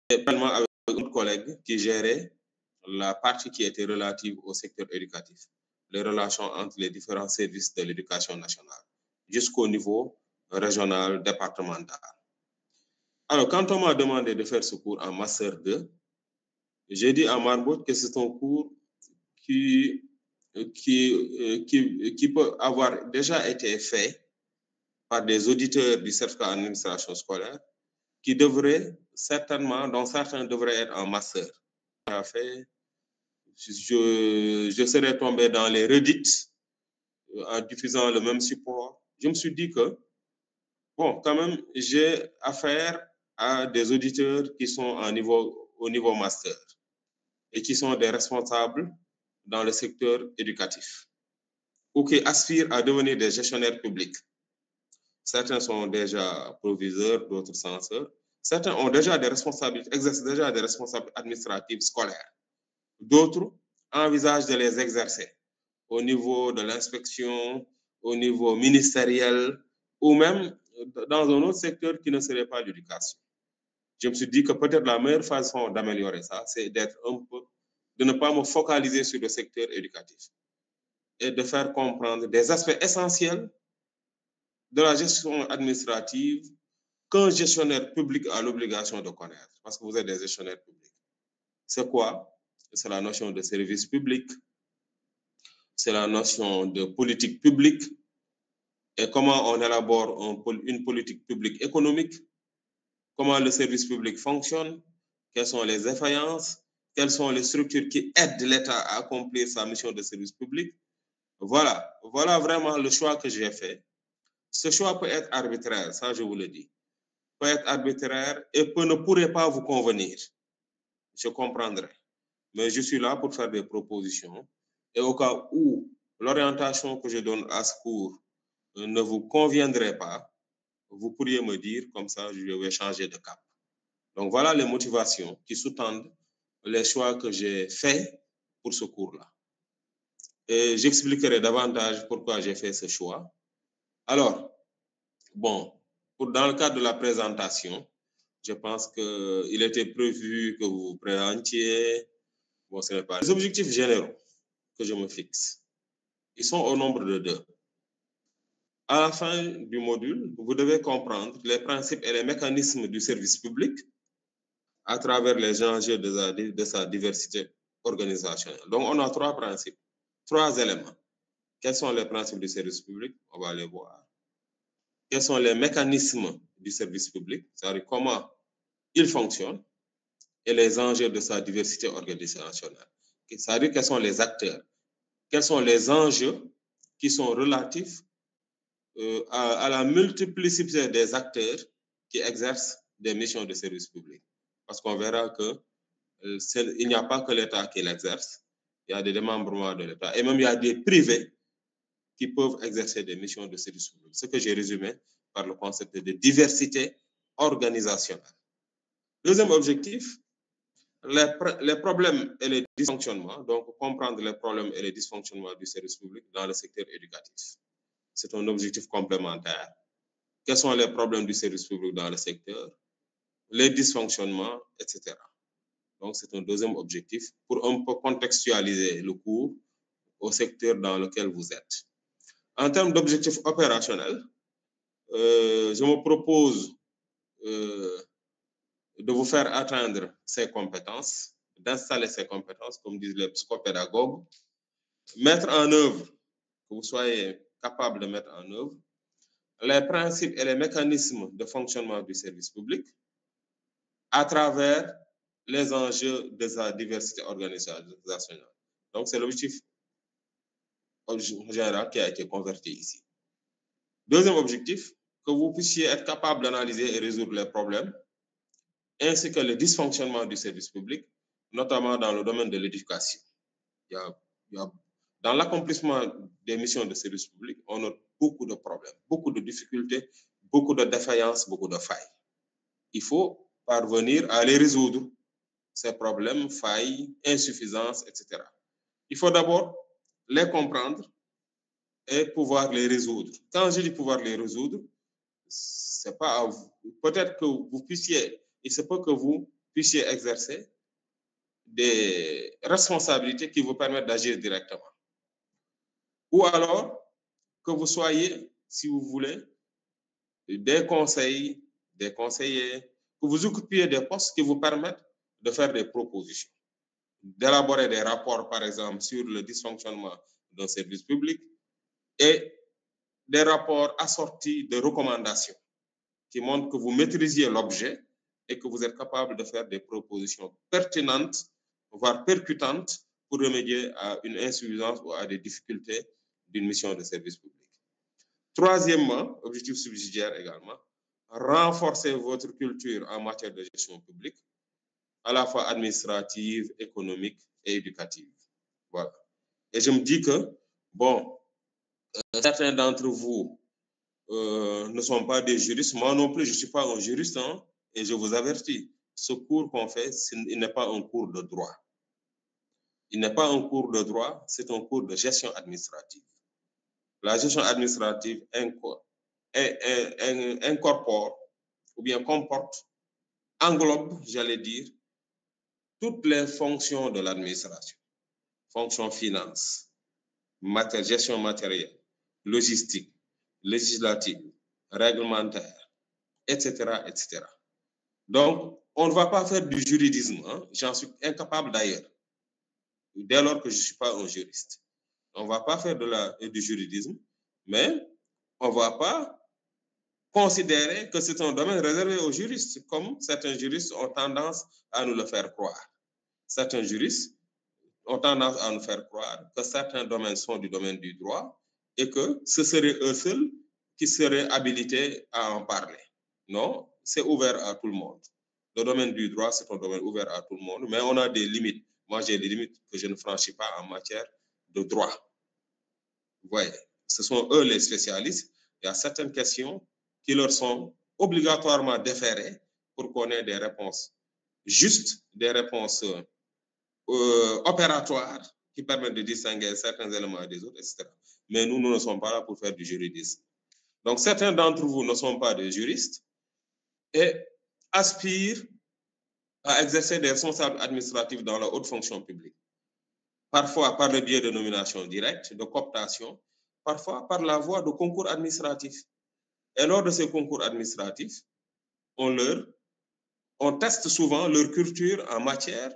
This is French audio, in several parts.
également avec un autre collègue qui gérait la partie qui était relative au secteur éducatif, les relations entre les différents services de l'éducation nationale, jusqu'au niveau régional, départemental. Alors, quand on m'a demandé de faire ce cours en Master 2, j'ai dit à Marbout que c'est un cours qui peut avoir déjà été fait par des auditeurs du certificat d'administration scolaire qui devraient certainement, dont certains devraient être en master. Je serais tombé dans les redites en diffusant le même support. Je me suis dit que, bon, quand même, j'ai affaire à des auditeurs qui sont au niveau master et qui sont des responsables dans le secteur éducatif ou qui aspirent à devenir des gestionnaires publics. Certains sont déjà proviseurs, d'autres censeurs. Certains ont déjà des responsabilités, exercent déjà des responsabilités administratives scolaires. D'autres envisagent de les exercer au niveau de l'inspection, au niveau ministériel ou même dans un autre secteur qui ne serait pas l'éducation. Je me suis dit que peut-être la meilleure façon d'améliorer ça, c'est de ne pas me focaliser sur le secteur éducatif et de faire comprendre des aspects essentiels de la gestion administrative qu'un gestionnaire public a l'obligation de connaître, parce que vous êtes des gestionnaires publics. C'est quoi? C'est la notion de service public, c'est la notion de politique publique et comment on élabore une politique publique économique, comment le service public fonctionne, quelles sont les défaillances, quelles sont les structures qui aident l'État à accomplir sa mission de service public. Voilà vraiment le choix que j'ai fait. Ce choix peut être arbitraire, ça je vous le dis. Peut être arbitraire et ne pourrait pas vous convenir. Je comprendrai. Mais je suis là pour faire des propositions. Et au cas où l'orientation que je donne à ce cours ne vous conviendrait pas, vous pourriez me dire, comme ça, je vais changer de cap. Donc, voilà les motivations qui sous-tendent les choix que j'ai faits pour ce cours-là. Et j'expliquerai davantage pourquoi j'ai fait ce choix. Alors, bon, dans le cadre de la présentation, je pense qu'il était prévu que vous vous présentiez. Bon, ce n'est pas les objectifs généraux que je me fixe. Ils sont au nombre de 2. À la fin du module, vous devez comprendre les principes et les mécanismes du service public à travers les enjeux de sa diversité organisationnelle. Donc, on a 3 principes, 3 éléments. Quels sont les principes du service public? On va les voir. Quels sont les mécanismes du service public? C'est-à-dire comment il fonctionne et les enjeux de sa diversité organisationnelle. C'est-à-dire quels sont les acteurs, quels sont les enjeux qui sont relatifs à la multiplicité des acteurs qui exercent des missions de service public. Parce qu'on verra qu'il n'y a pas que l'État qui l'exerce, il y a des démembrements de l'État et même il y a des privés qui peuvent exercer des missions de service public. Ce que j'ai résumé par le concept de diversité organisationnelle. Deuxième objectif, les problèmes et les dysfonctionnements, donc comprendre les problèmes et les dysfonctionnements du service public dans le secteur éducatif. C'est un objectif complémentaire. Quels sont les problèmes du service public dans le secteur, les dysfonctionnements, etc. Donc, c'est un deuxième objectif pour un peu contextualiser le cours au secteur dans lequel vous êtes. En termes d'objectifs opérationnels, je me propose de vous faire atteindre ces compétences, d'installer ces compétences, comme disent les psychopédagogues, mettre en œuvre, que vous soyez capable de mettre en œuvre les principes et les mécanismes de fonctionnement du service public à travers les enjeux de sa diversité organisationnelle. Donc, c'est l'objectif général qui a été converti ici. Deuxième objectif, que vous puissiez être capable d'analyser et résoudre les problèmes ainsi que le dysfonctionnement du service public, notamment dans le domaine de l'éducation. Dans l'accomplissement des missions de service public, on a beaucoup de problèmes, beaucoup de difficultés, beaucoup de défaillances, beaucoup de failles. Il faut parvenir à les résoudre, ces problèmes, failles, insuffisances, etc. Il faut d'abord les comprendre et pouvoir les résoudre. Quand je dis pouvoir les résoudre, c'est pas à vous. Peut-être que vous puissiez, il se peut que vous puissiez exercer des responsabilités qui vous permettent d'agir directement. Ou alors que vous soyez, si vous voulez, des conseils, des conseillers, que vous occupiez des postes qui vous permettent de faire des propositions, d'élaborer des rapports, par exemple, sur le dysfonctionnement d'un service public et des rapports assortis de recommandations qui montrent que vous maîtrisiez l'objet et que vous êtes capable de faire des propositions pertinentes, voire percutantes, pour remédier à une insuffisance ou à des difficultés d'une mission de service public. Troisièmement, objectif subsidiaire également, renforcer votre culture en matière de gestion publique, à la fois administrative, économique et éducative. Voilà. Et je me dis que, bon, certains d'entre vous ne sont pas des juristes. Moi non plus, je ne suis pas un juriste, hein, et je vous avertis, ce cours qu'on fait, il n'est pas un cours de droit. Il n'est pas un cours de droit, c'est un cours de gestion administrative. La gestion administrative incorpore, ou bien comporte, englobe, j'allais dire, toutes les fonctions de l'administration. Fonctions finance, gestion matérielle, logistique, législative, réglementaire, etc., etc. Donc, on ne va pas faire du juridisme, hein? J'en suis incapable d'ailleurs, dès lors que je ne suis pas un juriste. On ne va pas faire du juridisme, mais on ne va pas considérer que c'est un domaine réservé aux juristes, comme certains juristes ont tendance à nous le faire croire. Certains juristes ont tendance à nous faire croire que certains domaines sont du domaine du droit et que ce seraient eux seuls qui seraient habilités à en parler. Non, c'est ouvert à tout le monde. Le domaine du droit, c'est un domaine ouvert à tout le monde, mais on a des limites. Moi, j'ai des limites que je ne franchis pas en matière de droit. Vous voyez, ce sont eux les spécialistes. Il y a certaines questions qui leur sont obligatoirement déférées pour qu'on ait des réponses justes, des réponses opératoires qui permettent de distinguer certains éléments des autres, etc. Mais nous ne sommes pas là pour faire du juridisme. Donc, certains d'entre vous ne sont pas des juristes et aspirent à exercer des responsabilités administratives dans la haute fonction publique. Parfois par le biais de nomination directe, de cooptation, parfois par la voie de concours administratifs. Et lors de ces concours administratifs, on teste souvent leur culture en matière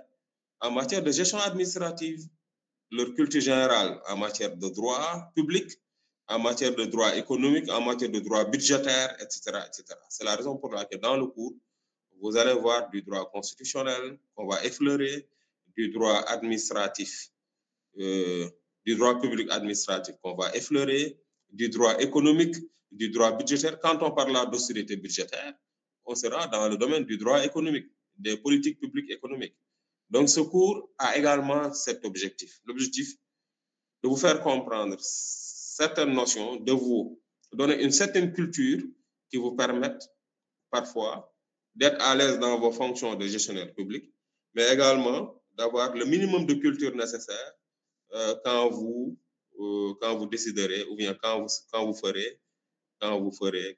de gestion administrative, leur culture générale en matière de droit public, en matière de droit économique, en matière de droit budgétaire, etc., etc. C'est la raison pour laquelle dans le cours, vous allez voir du droit constitutionnel qu'on va effleurer, du droit administratif, du droit public administratif qu'on va effleurer, du droit économique, du droit budgétaire. Quand on parle d'austérité budgétaire, on sera dans le domaine du droit économique, des politiques publiques économiques. Donc, ce cours a également cet objectif. L'objectif de vous faire comprendre certaines notions, de vous donner une certaine culture qui vous permette parfois d'être à l'aise dans vos fonctions de gestionnaire public, mais également d'avoir le minimum de culture nécessaire quand vous déciderez, ou bien quand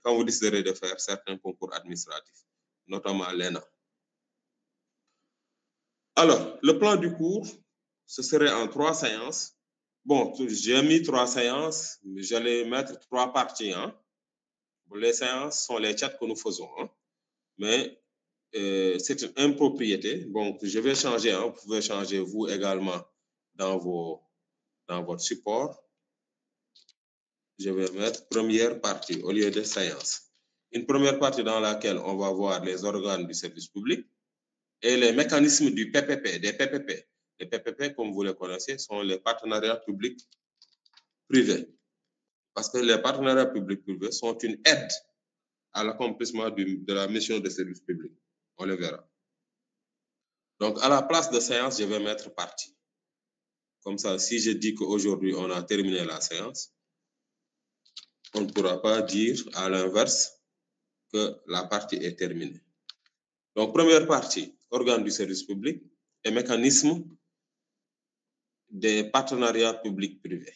vous déciderez de faire certains concours administratifs, notamment l'ENA. Alors, le plan du cours, ce serait en 3 séances. Bon, j'ai mis 3 séances, mais j'allais mettre 3 parties. Hein. Les séances sont les chats que nous faisons. Hein. Mais c'est une impropriété. Bon, je vais changer. Hein. Vous pouvez changer vous également dans votre support. Je vais mettre première partie au lieu de séance. Une première partie dans laquelle on va voir les organes du service public et les mécanismes du PPP, des PPP. Les PPP, comme vous les connaissez, sont les partenariats publics-privés. Parce que les partenariats publics-privés sont une aide à l'accomplissement de la mission de service public. On le verra. Donc, à la place de séance, je vais mettre partie. Comme ça, si je dis qu'aujourd'hui, on a terminé la séance, on ne pourra pas dire à l'inverse que la partie est terminée. Donc, première partie, organes du service public et mécanismes des partenariats publics-privés.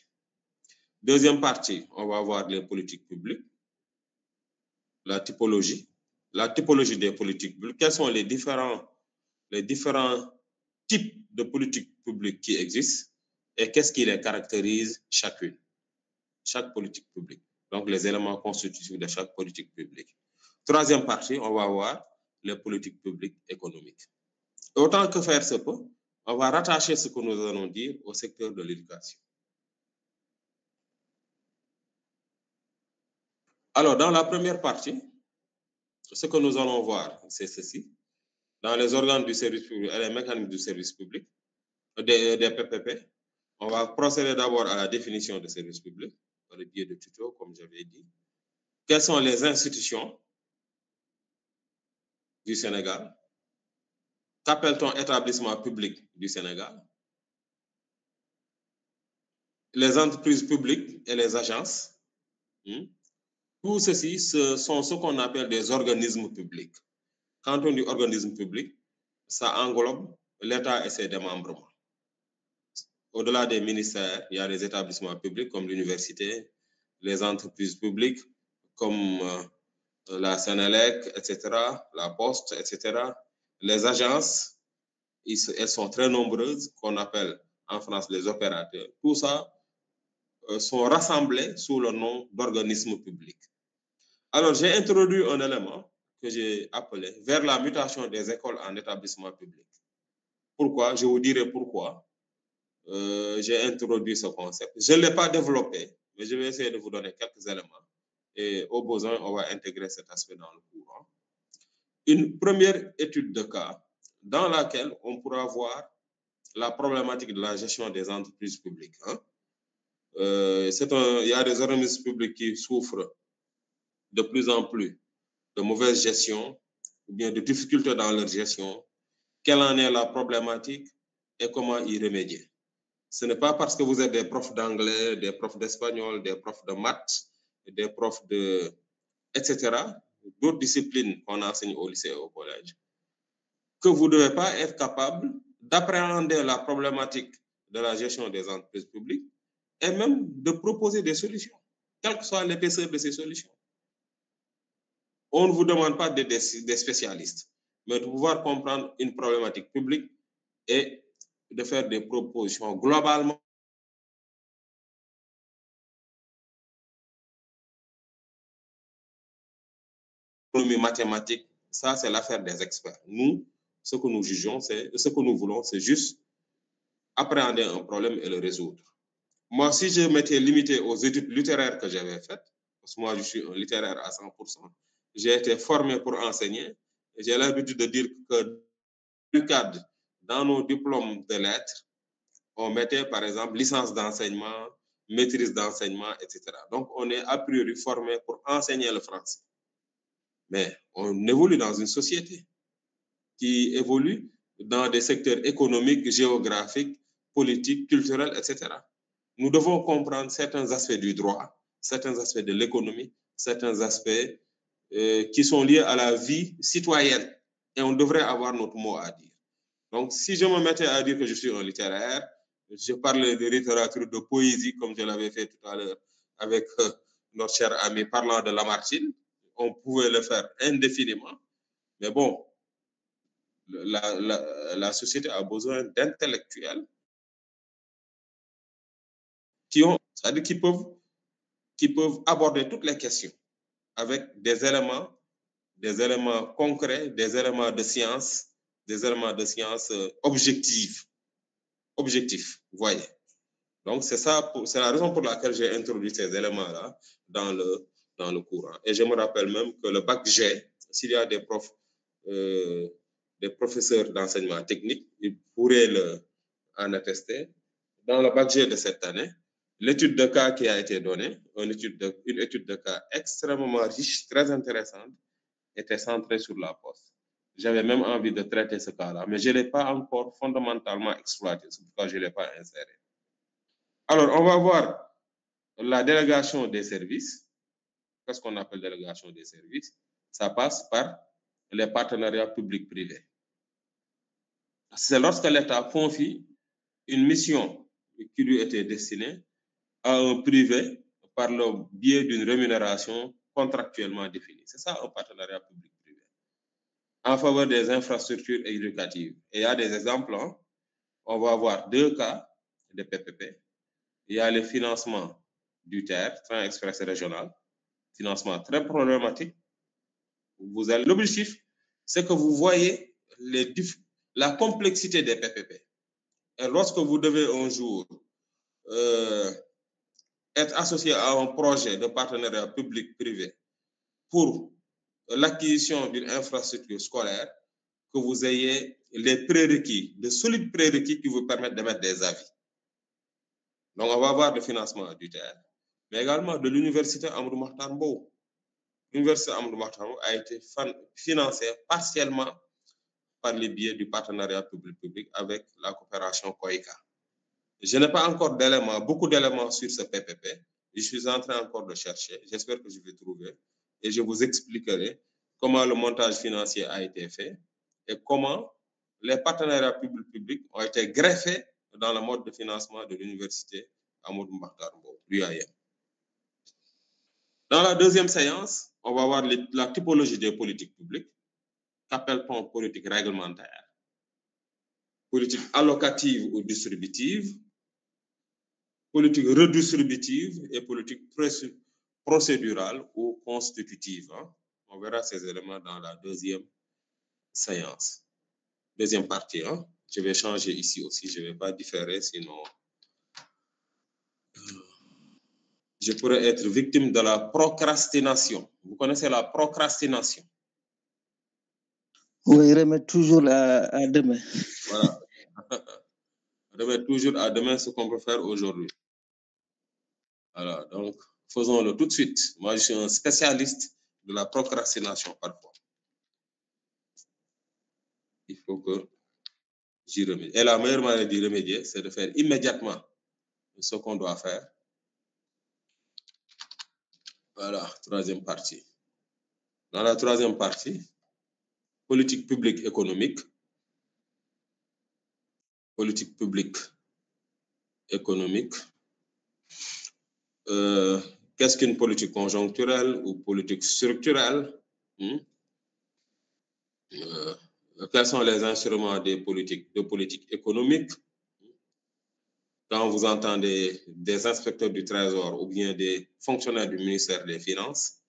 Deuxième partie, on va voir les politiques publiques, la typologie des politiques publiques. Quels sont les différents les différents types de politiques publiques qui existent et qu'est-ce qui les caractérise chacune, chaque politique publique. Donc, les éléments constitutifs de chaque politique publique. Troisième partie, on va voir les politiques publiques économiques. Autant que faire se peut, on va rattacher ce que nous allons dire au secteur de l'éducation. Alors, dans la première partie, ce que nous allons voir, c'est ceci. Dans les organes du service public et les mécanismes du service public, des PPP, on va procéder d'abord à la définition de service public par le biais de tuto, comme j'avais dit. Quelles sont les institutions du Sénégal? Qu'appelle-t-on établissement public du Sénégal? Les entreprises publiques et les agences. Tout ceci, ce sont ce qu'on appelle des organismes publics. Quand on dit organisme public, ça englobe l'État et ses démembrements. Au-delà des ministères, il y a des établissements publics comme l'université, les entreprises publiques comme la Sénélec, etc., la Poste, etc. Les agences, elles sont très nombreuses, qu'on appelle en France les opérateurs. Tout ça sont rassemblés sous le nom d'organismes publics. Alors, j'ai introduit un élément que j'ai appelé vers la mutation des écoles en établissements publics. Pourquoi? Je vous dirai pourquoi. J'ai introduit ce concept. Je ne l'ai pas développé, mais je vais essayer de vous donner quelques éléments. Et au besoin, on va intégrer cet aspect dans le cours. Une première étude de cas dans laquelle on pourra voir la problématique de la gestion des entreprises publiques. Il y a des organismes publics qui souffrent de plus en plus de mauvaise gestion ou bien de difficultés dans leur gestion. Quelle en est la problématique et comment y remédier? Ce n'est pas parce que vous êtes des profs d'anglais, des profs d'espagnol, des profs de maths, des profs de... etc., d'autres disciplines qu'on enseigne au lycée et au collège, que vous ne devez pas être capable d'appréhender la problématique de la gestion des entreprises publiques et même de proposer des solutions, quelle que soit l'épaisseur de ces solutions. On ne vous demande pas d'être des spécialistes, mais de pouvoir comprendre une problématique publique et de faire des propositions globalement mathématiques. Ça, c'est l'affaire des experts. Nous, ce que nous jugeons, ce que nous voulons, c'est juste appréhender un problème et le résoudre. Moi, si je m'étais limité aux études littéraires que j'avais faites, parce que moi, je suis un littéraire à 100%, j'ai été formé pour enseigner. J'ai l'habitude de dire que dans nos diplômes de lettres, on mettait par exemple licence d'enseignement, maîtrise d'enseignement, etc. Donc, on est a priori formé pour enseigner le français. Mais on évolue dans une société qui évolue dans des secteurs économiques, géographiques, politiques, culturels, etc. Nous devons comprendre certains aspects du droit, certains aspects de l'économie, certains aspects qui sont liés à la vie citoyenne. Et on devrait avoir notre mot à dire. Donc, si je me mettais à dire que je suis un littéraire, je parle de littérature, de poésie, comme je l'avais fait tout à l'heure avec notre cher ami parlant de Lamartine, on pouvait le faire indéfiniment. Mais bon, la société a besoin d'intellectuels c'est-à-dire qui peuvent aborder toutes les questions avec des éléments concrets, des éléments de science objectifs, vous voyez. Donc, c'est la raison pour laquelle j'ai introduit ces éléments-là dans le cours. Et je me rappelle même que le bac G, s'il y a des professeurs d'enseignement technique, ils pourraient en attester. Dans le bac G de cette année, l'étude de cas qui a été donnée, une étude de cas extrêmement riche, très intéressante, était centrée sur la Poste. J'avais même envie de traiter ce cas-là, mais je ne l'ai pas encore fondamentalement exploité. C'est pourquoi je ne l'ai pas inséré. Alors, on va voir la délégation des services. Qu'est-ce qu'on appelle délégation des services? Ça passe par les partenariats publics-privés. C'est lorsque l'État confie une mission qui lui était destinée à un privé par le biais d'une rémunération contractuellement définie. C'est ça un partenariat public-privé. en faveur des infrastructures éducatives. Et il y a des exemples, hein. On va avoir 2 cas de PPP. Il y a le financement du TER, Train Express Régional, financement très problématique. L'objectif, c'est que vous voyez la complexité des PPP. Et lorsque vous devez un jour être associé à un projet de partenariat public-privé pour l'acquisition d'une infrastructure scolaire, que vous ayez les prérequis, de solides prérequis qui vous permettent d'émettre des avis. Donc, on va avoir le financement du TER, mais également de l'université Amadou Mahtar Mbow. L'université Amadou Mahtar Mbow a été financée partiellement par le biais du partenariat public-public avec la coopération COICA. Je n'ai pas encore d'éléments, beaucoup d'éléments sur ce PPP. Je suis en train encore de chercher. J'espère que je vais trouver. Et je vous expliquerai comment le montage financier a été fait et comment les partenariats publics ont été greffés dans le mode de financement de l'université Amadou Mahtar Mbow, l'UAM. Dans la deuxième séance, on va voir la typologie des politiques publiques, qu'appelle-t-on politique réglementaire, politique allocative ou distributive, politique redistributive et politique procédurale ou constitutive. On verra ces éléments dans la deuxième séance. Deuxième partie. Je vais changer ici aussi. Je ne vais pas différer, sinon je pourrais être victime de la procrastination. Vous connaissez la procrastination? Oui, remettre toujours à demain. Voilà. Remettre toujours à demain ce qu'on peut faire aujourd'hui. Voilà, donc faisons-le tout de suite. Moi, je suis un spécialiste de la procrastination parfois. Il faut que j'y remédie. Et la meilleure manière d'y remédier, c'est de faire immédiatement ce qu'on doit faire. Voilà, troisième partie. Dans la troisième partie, politique publique économique. Politique publique économique. Qu'est-ce qu'une politique conjoncturelle ou politique structurelle? Quels sont les instruments de politique économique? Quand vous entendez des inspecteurs du Trésor ou bien des fonctionnaires du ministère des Finances,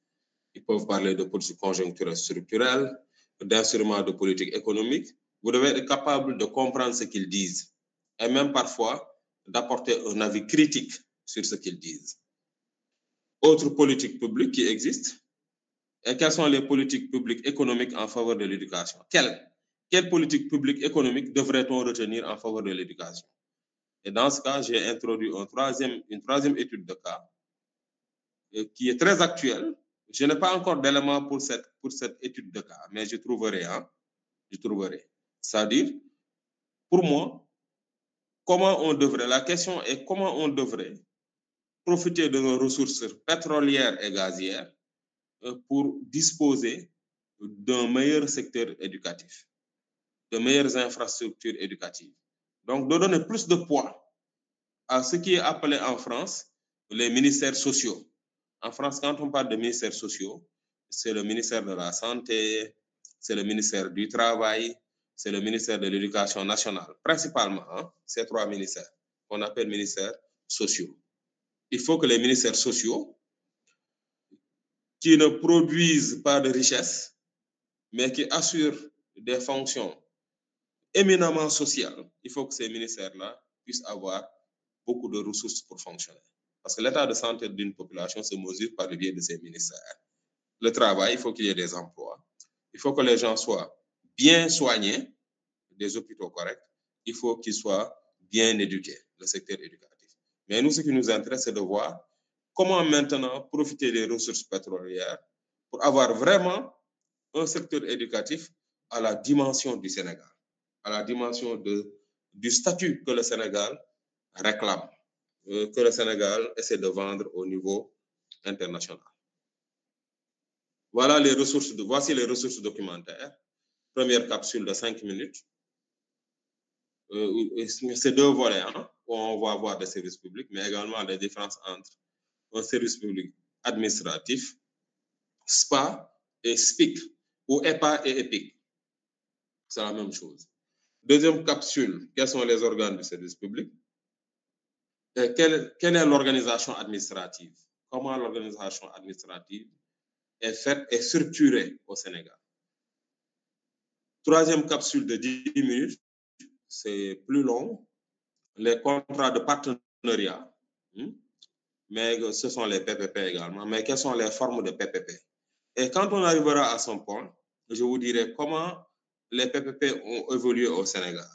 ils peuvent parler de politique conjoncturelle structurelle, d'instruments de politique économique. Vous devez être capable de comprendre ce qu'ils disent et même parfois d'apporter un avis critique sur ce qu'ils disent. Autre politique publique qui existe, et quelles sont les politiques publiques économiques en faveur de l'éducation? Quelle politique publique économique devrait-on retenir en faveur de l'éducation? Et dans ce cas, j'ai introduit une troisième étude de cas qui est très actuelle. Je n'ai pas encore d'éléments pour cette étude de cas, mais je trouverai. C'est-à-dire, pour moi, la question est comment on devrait profiter de nos ressources pétrolières et gazières pour disposer d'un meilleur secteur éducatif, de meilleures infrastructures éducatives. Donc, de donner plus de poids à ce qui est appelé en France les ministères sociaux. En France, quand on parle de ministères sociaux, c'est le ministère de la Santé, c'est le ministère du Travail, c'est le ministère de l'Éducation nationale, principalement, ces trois ministères qu'on appelle ministères sociaux. Il faut que les ministères sociaux, qui ne produisent pas de richesse, mais qui assurent des fonctions éminemment sociales, il faut que ces ministères-là puissent avoir beaucoup de ressources pour fonctionner. Parce que l'état de santé d'une population se mesure par le biais de ces ministères. Le travail, il faut qu'il y ait des emplois. Il faut que les gens soient bien soignés, des hôpitaux corrects. Il faut qu'ils soient bien éduqués, le secteur éducatif. Mais nous, ce qui nous intéresse, c'est de voir comment maintenant profiter des ressources pétrolières pour avoir vraiment un secteur éducatif à la dimension du Sénégal, à la dimension du statut que le Sénégal réclame, que le Sénégal essaie de vendre au niveau international. Voici les ressources documentaires. Première capsule de 5 minutes. C'est deux volets, où on va voir des services publics, mais également les différences entre un service public administratif, SPA et SPIC, ou EPA et EPIC. c'est la même chose. Deuxième capsule, quels sont les organes du service public? Et quelle est l'organisation administrative? Comment l'organisation administrative est faite et structurée au Sénégal? Troisième capsule de 10 minutes, c'est plus long, les contrats de partenariat, mais ce sont les PPP également. Mais quelles sont les formes de PPP? Et quand on arrivera à son point, je vous dirai comment les PPP ont évolué au Sénégal.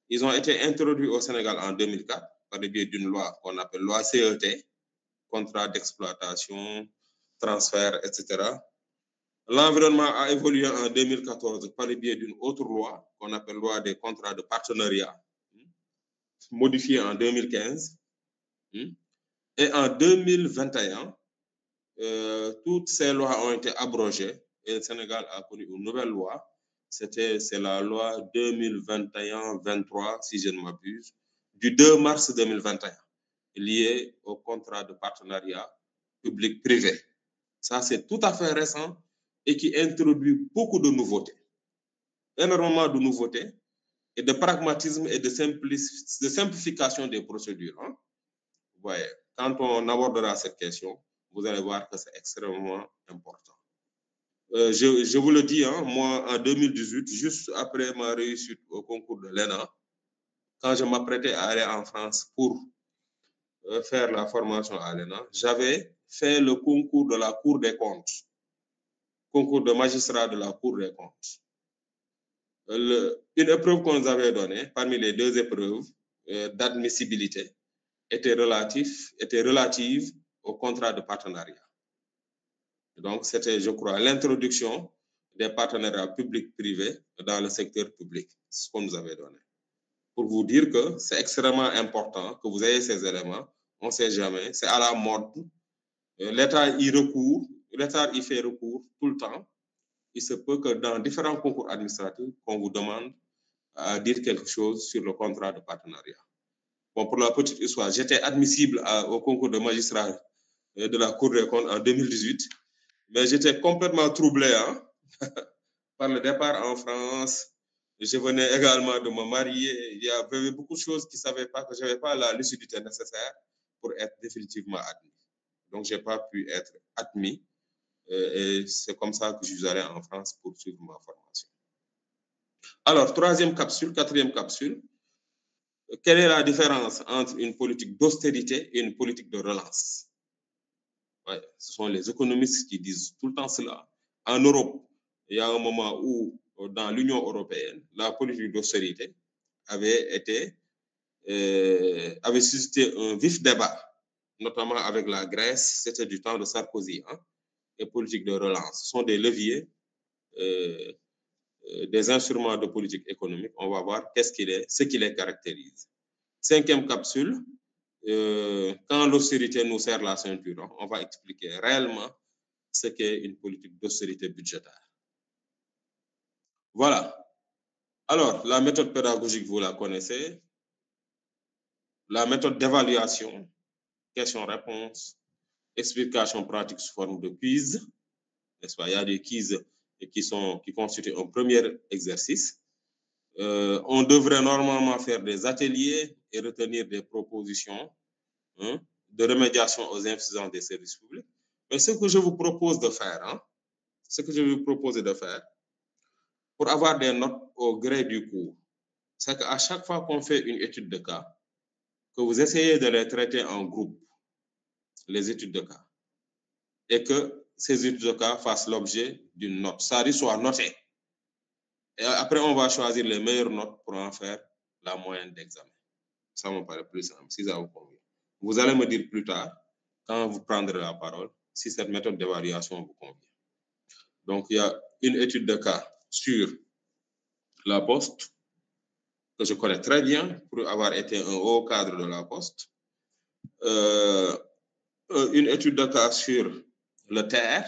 Ils ont été introduits au Sénégal en 2004 par le biais d'une loi qu'on appelle loi CET, contrat d'exploitation, transfert, etc. L'environnement a évolué en 2014 par le biais d'une autre loi qu'on appelle loi des contrats de partenariat, modifiée en 2015. Et en 2021, toutes ces lois ont été abrogées et le Sénégal a connu une nouvelle loi. C'est la loi 2021-23, si je ne m'abuse, du 2 mars 2021, liée au contrat de partenariat public-privé. Ça, c'est tout à fait récent et qui introduit beaucoup de nouveautés, énormément de nouveautés et de pragmatisme et de simplification des procédures. Vous voyez, quand on abordera cette question, vous allez voir que c'est extrêmement important. Je vous le dis, moi, en 2018, juste après ma réussite au concours de l'ENA, quand je m'apprêtais à aller en France pour faire la formation à l'ENA, j'avais fait le concours de la Cour des comptes, concours de magistrat de la Cour des comptes. Une épreuve qu'on nous avait donnée, parmi les deux épreuves d'admissibilité, était relative au contrat de partenariat. Donc, c'était, je crois, l'introduction des partenariats publics-privés dans le secteur public, ce qu'on nous avait donné. Pour vous dire que c'est extrêmement important que vous ayez ces éléments, on ne sait jamais, c'est à la mode. L'État y recourt, l'État y fait recours tout le temps. Il se peut que dans différents concours administratifs, qu'on vous demande à dire quelque chose sur le contrat de partenariat. Bon, pour la petite histoire, j'étais admissible au concours de magistrat de la Cour des comptes en 2018, mais j'étais complètement troublé par le départ en France. Je venais également de me marier. Il y avait beaucoup de choses qui ne savaient pas que je n'avais pas la lucidité nécessaire pour être définitivement admis. Donc, je n'ai pas pu être admis. Et c'est comme ça que je suis allé en France pour suivre ma formation. Alors, troisième capsule, quatrième capsule. Quelle est la différence entre une politique d'austérité et une politique de relance? Ouais, ce sont les économistes qui disent tout le temps cela. En Europe, il y a un moment où, dans l'Union européenne, la politique d'austérité avait suscité un vif débat, notamment avec la Grèce, c'était du temps de Sarkozy, et politique de relance. Ce sont des leviers, des instruments de politique économique. On va voir ce qui les caractérise. Cinquième capsule, quand l'austérité nous serre la ceinture, on va expliquer réellement ce qu'est une politique d'austérité budgétaire. Voilà. Alors, la méthode pédagogique, vous la connaissez. La méthode d'évaluation, questions-réponses, explications pratiques sous forme de quiz. N'est-ce pas? Il y a des quiz qui constituent un premier exercice. On devrait normalement faire des ateliers et retenir des propositions de remédiation aux insuffisances des services publics. Mais ce que je vous propose de faire, pour avoir des notes au gré du cours, c'est qu'à chaque fois qu'on fait une étude de cas, que vous essayez de les traiter en groupe, les études de cas, et que ces études de cas fassent l'objet d'une note. Ça soit noté. Et après, on va choisir les meilleures notes pour en faire la moyenne d'examen. Ça me paraît plus simple, si ça vous convient. Vous allez me dire plus tard, quand vous prendrez la parole, si cette méthode d'évaluation vous convient. Donc, il y a une étude de cas sur la Poste, que je connais très bien pour avoir été un haut cadre de la Poste. Une étude de cas sur le TER,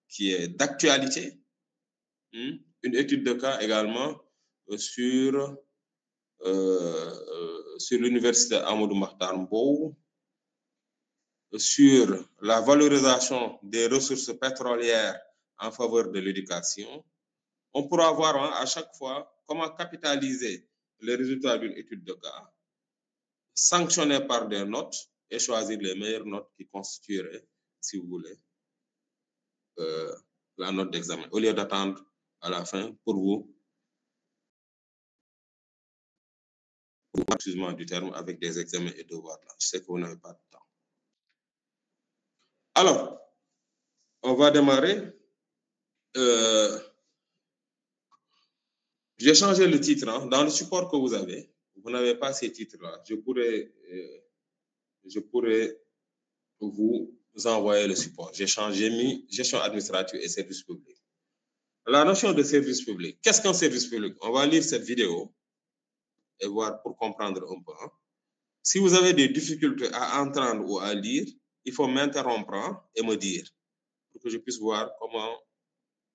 qui est d'actualité. Une étude de cas également sur l'université Amadou Mahtar Mbow, sur la valorisation des ressources pétrolières en faveur de l'éducation. On pourra voir à chaque fois comment capitaliser les résultats d'une étude de cas, sanctionner par des notes et choisir les meilleures notes qui constitueraient, si vous voulez, la note d'examen, au lieu d'attendre à la fin pour vous, excusez-moi du terme, avec des examens et devoirs là. Je sais que vous n'avez pas de temps. Alors, on va démarrer. J'ai changé le titre. Hein. Dans le support que vous avez, vous n'avez pas ces titres-là. Je pourrais vous envoyer le support. J'ai mis gestion administrative et service public. La notion de service public. Qu'est-ce qu'un service public? On va lire cette vidéo et voir pour comprendre un peu. Hein. Si vous avez des difficultés à entendre ou à lire, il faut m'interrompre et me dire pour que je puisse voir comment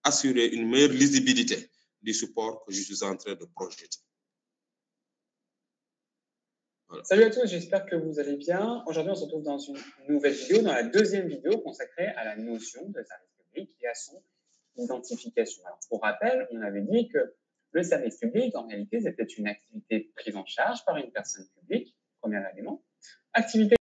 assurer une meilleure lisibilité du support que je suis en train de projeter. Voilà. Salut à tous, j'espère que vous allez bien. Aujourd'hui, on se retrouve dans une nouvelle vidéo, dans la deuxième vidéo consacrée à la notion de service public et à son identification. Alors, pour rappel, on avait dit que le service public, en réalité, c'était une activité prise en charge par une personne publique, premier élément. Activité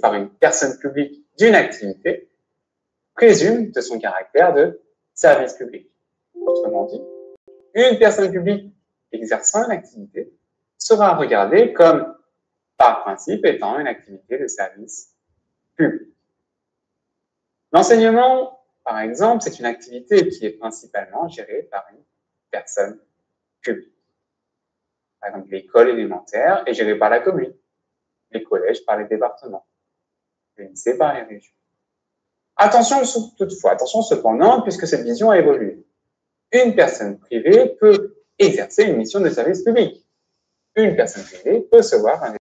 par une personne publique d'une activité présume de son caractère de service public. Autrement dit, une personne publique exerçant une activité sera regardée comme, par principe, étant une activité de service public. L'enseignement, par exemple, c'est une activité qui est principalement gérée par une personne publique. Par exemple, l'école élémentaire est gérée par la commune, les collèges par les départements, le lycée par les régions. Attention toutefois, attention cependant, puisque cette vision a évolué. Une personne privée peut exercer une mission de service public. Une personne privée peut se voir un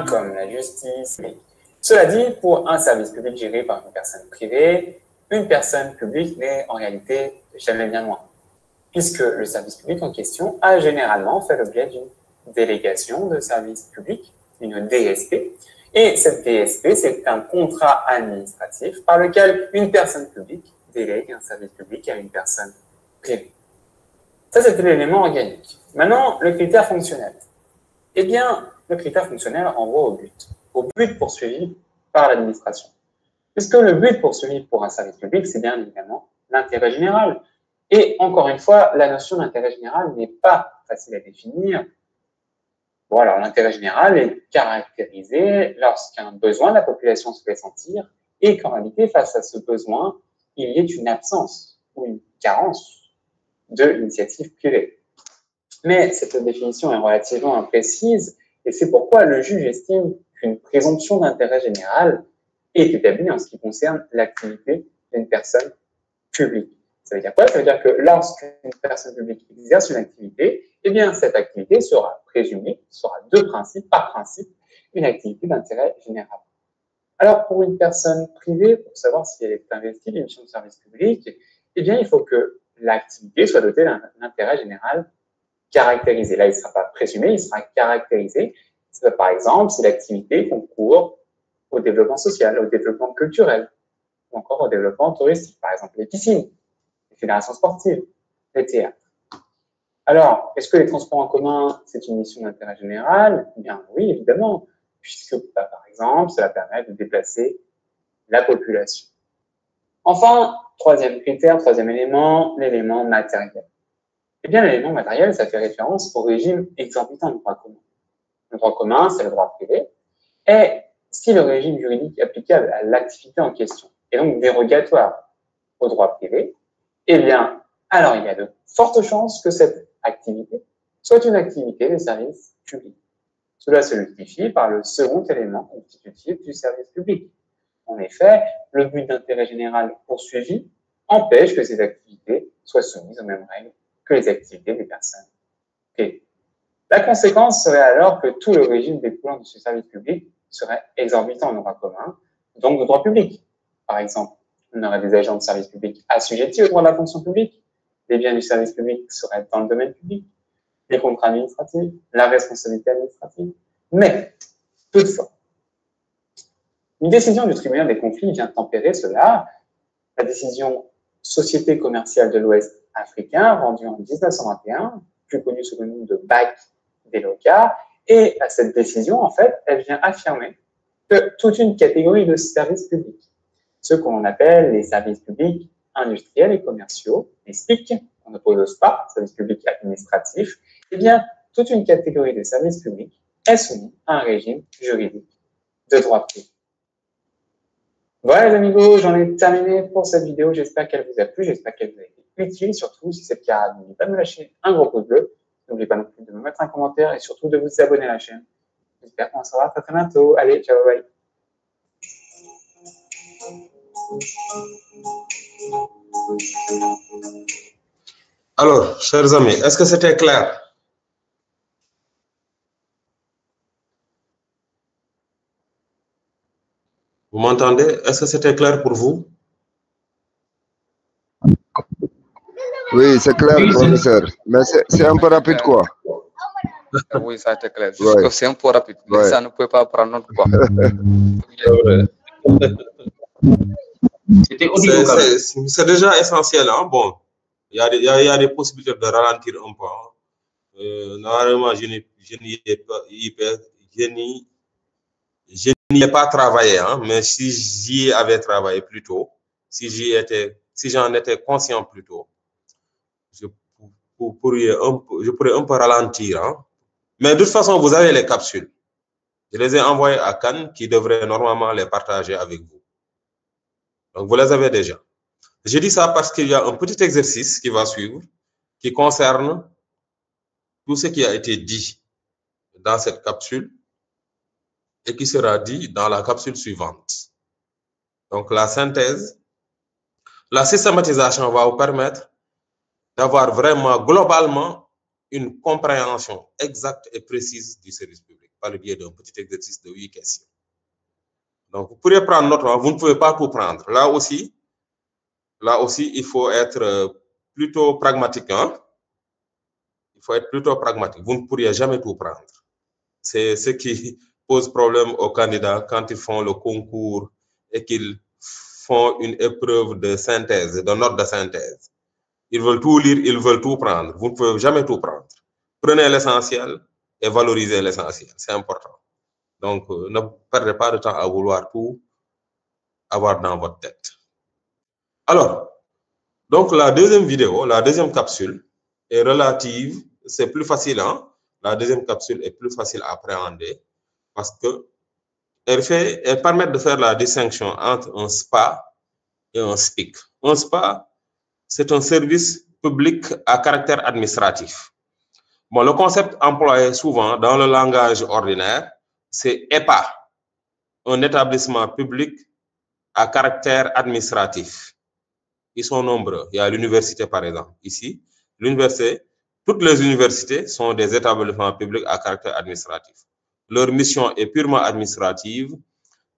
comme la justice. Cela dit, pour un service public géré par une personne privée, une personne publique n'est en réalité jamais bien loin, puisque le service public en question a généralement fait l'objet d'une délégation de service public, une DSP, et cette DSP, c'est un contrat administratif par lequel une personne publique délègue un service public à une personne privée. Ça, c'était l'élément organique. Maintenant, le critère fonctionnel. Eh bien, le critère fonctionnel renvoie au but poursuivi par l'administration. Puisque le but poursuivi pour un service public, c'est bien évidemment l'intérêt général. Et encore une fois, la notion d'intérêt général n'est pas facile à définir. Bon, alors l'intérêt général est caractérisé lorsqu'un besoin de la population se fait sentir et qu'en réalité, face à ce besoin, il y ait une absence ou une carence de l'initiative privée. Mais cette définition est relativement imprécise et c'est pourquoi le juge estime qu'une présomption d'intérêt général est établie en ce qui concerne l'activité d'une personne publique. Ça veut dire quoi? Ça veut dire que lorsqu'une personne publique exerce une activité, eh bien, cette activité sera présumée, sera de principe, par principe, une activité d'intérêt général. Alors, pour une personne privée, pour savoir si elle est investie dans une mission de service public, eh bien, il faut que l'activité soit dotée d'un intérêt général caractérisé. Là, il ne sera pas présumé, il sera caractérisé. Par exemple, si l'activité concourt au développement social, au développement culturel, ou encore au développement touristique, par exemple les piscines, les fédérations sportives, les théâtres. Alors, est-ce que les transports en commun, c'est une mission d'intérêt général? Eh bien, oui, évidemment. puisque, par exemple, cela permet de déplacer la population. Enfin, troisième critère, troisième élément, l'élément matériel. Eh bien, l'élément matériel, ça fait référence au régime exorbitant du droit commun. Le droit commun, c'est le droit privé. Et si le régime juridique applicable à l'activité en question est donc dérogatoire au droit privé, eh bien, alors il y a de fortes chances que cette activité soit une activité de service public. Cela se justifie par le second élément constitutif du service public. En effet, le but d'intérêt général poursuivi empêche que ces activités soient soumises aux mêmes règles que les activités des personnes privées. La conséquence serait alors que tout le régime découlant de ce service public serait exorbitant en droit commun, donc de droit public. Par exemple, on aurait des agents de service public assujettis au droit de la fonction publique, les biens du service public seraient dans le domaine public, les contrats administratifs, la responsabilité administrative. Mais, toutefois, une décision du tribunal des conflits vient tempérer cela. La décision Société commerciale de l'Ouest africain, rendue en 1921, plus connue sous le nom de BAC des Loca, et à cette décision, en fait, elle vient affirmer que toute une catégorie de services publics, ceux qu'on appelle les services publics industriels et commerciaux, les SPIC, on oppose au SPA, services publics administratifs, eh bien, toute une catégorie de services publics est soumise à un régime juridique de droit privé. Voilà les amigos, j'en ai terminé pour cette vidéo. J'espère qu'elle vous a plu, j'espère qu'elle vous a été utile. Surtout, si c'est le cas, n'oubliez pas de me lâcher un gros pouce bleu. N'oubliez pas non plus de me mettre un commentaire et surtout de vous abonner à la chaîne. J'espère qu'on se revoit très bientôt. Allez, ciao, bye. Alors, chers amis, est-ce que c'était clair? Vous m'entendez? Est-ce que c'était clair pour vous? Oui, c'est clair, professeur. Mais c'est un peu rapide, quoi. Oui, ça a été clair. Juste que c'est un peu rapide. Mais ça ne peut pas prendre notre quoi. C'est déjà essentiel. Hein? Bon, il y a des possibilités de ralentir un peu. Hein? Normalement, je n'y ai pas travaillé, hein? Mais si j'y avais travaillé plus tôt, si j'en étais conscient plus tôt, je pourrais un peu ralentir. Hein? Mais de toute façon, vous avez les capsules. Je les ai envoyées à Cannes qui devrait normalement les partager avec vous. Donc, vous les avez déjà. Je dis ça parce qu'il y a un petit exercice qui va suivre qui concerne tout ce qui a été dit dans cette capsule et qui sera dit dans la capsule suivante. Donc, la synthèse, la systématisation va vous permettre d'avoir vraiment globalement une compréhension exacte et précise du service public par le biais d'un petit exercice de 8 questions. Donc, vous pourriez prendre note, vous ne pouvez pas tout prendre. Là aussi, il faut être plutôt pragmatique. Hein? Il faut être plutôt pragmatique. Vous ne pourriez jamais tout prendre. C'est ce qui pose problème aux candidats quand ils font le concours et qu'ils font une épreuve de synthèse, de note de synthèse. Ils veulent tout lire, ils veulent tout prendre. Vous ne pouvez jamais tout prendre. Prenez l'essentiel et valorisez l'essentiel. C'est important. Donc, ne perdez pas de temps à vouloir tout avoir dans votre tête. Alors, donc la deuxième vidéo, la deuxième capsule est relative, c'est plus facile, hein? La deuxième capsule est plus facile à appréhender parce que elle permet de faire la distinction entre un SPA et un SPIC. Un SPA, c'est un service public à caractère administratif. Bon, le concept employé souvent dans le langage ordinaire, c'est EPA, un établissement public à caractère administratif. Ils sont nombreux. Il y a l'université, par exemple. Ici, l'université, toutes les universités sont des établissements publics à caractère administratif. Leur mission est purement administrative.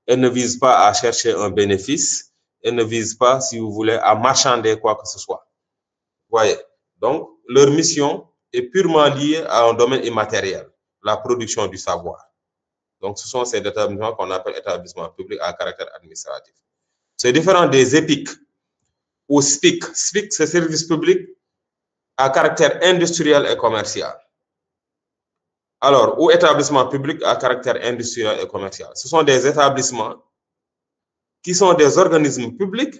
Elles ne visent pas à chercher un bénéfice. Elles ne visent pas, si vous voulez, à marchander quoi que ce soit. Vous voyez? Donc, leur mission est purement liée à un domaine immatériel, la production du savoir. Donc, ce sont ces établissements qu'on appelle établissements publics à caractère administratif. C'est différent des EPIC ou SPIC. SPIC, c'est service public à caractère industriel et commercial. Alors, ou établissements publics à caractère industriel et commercial. Ce sont des établissements qui sont des organismes publics,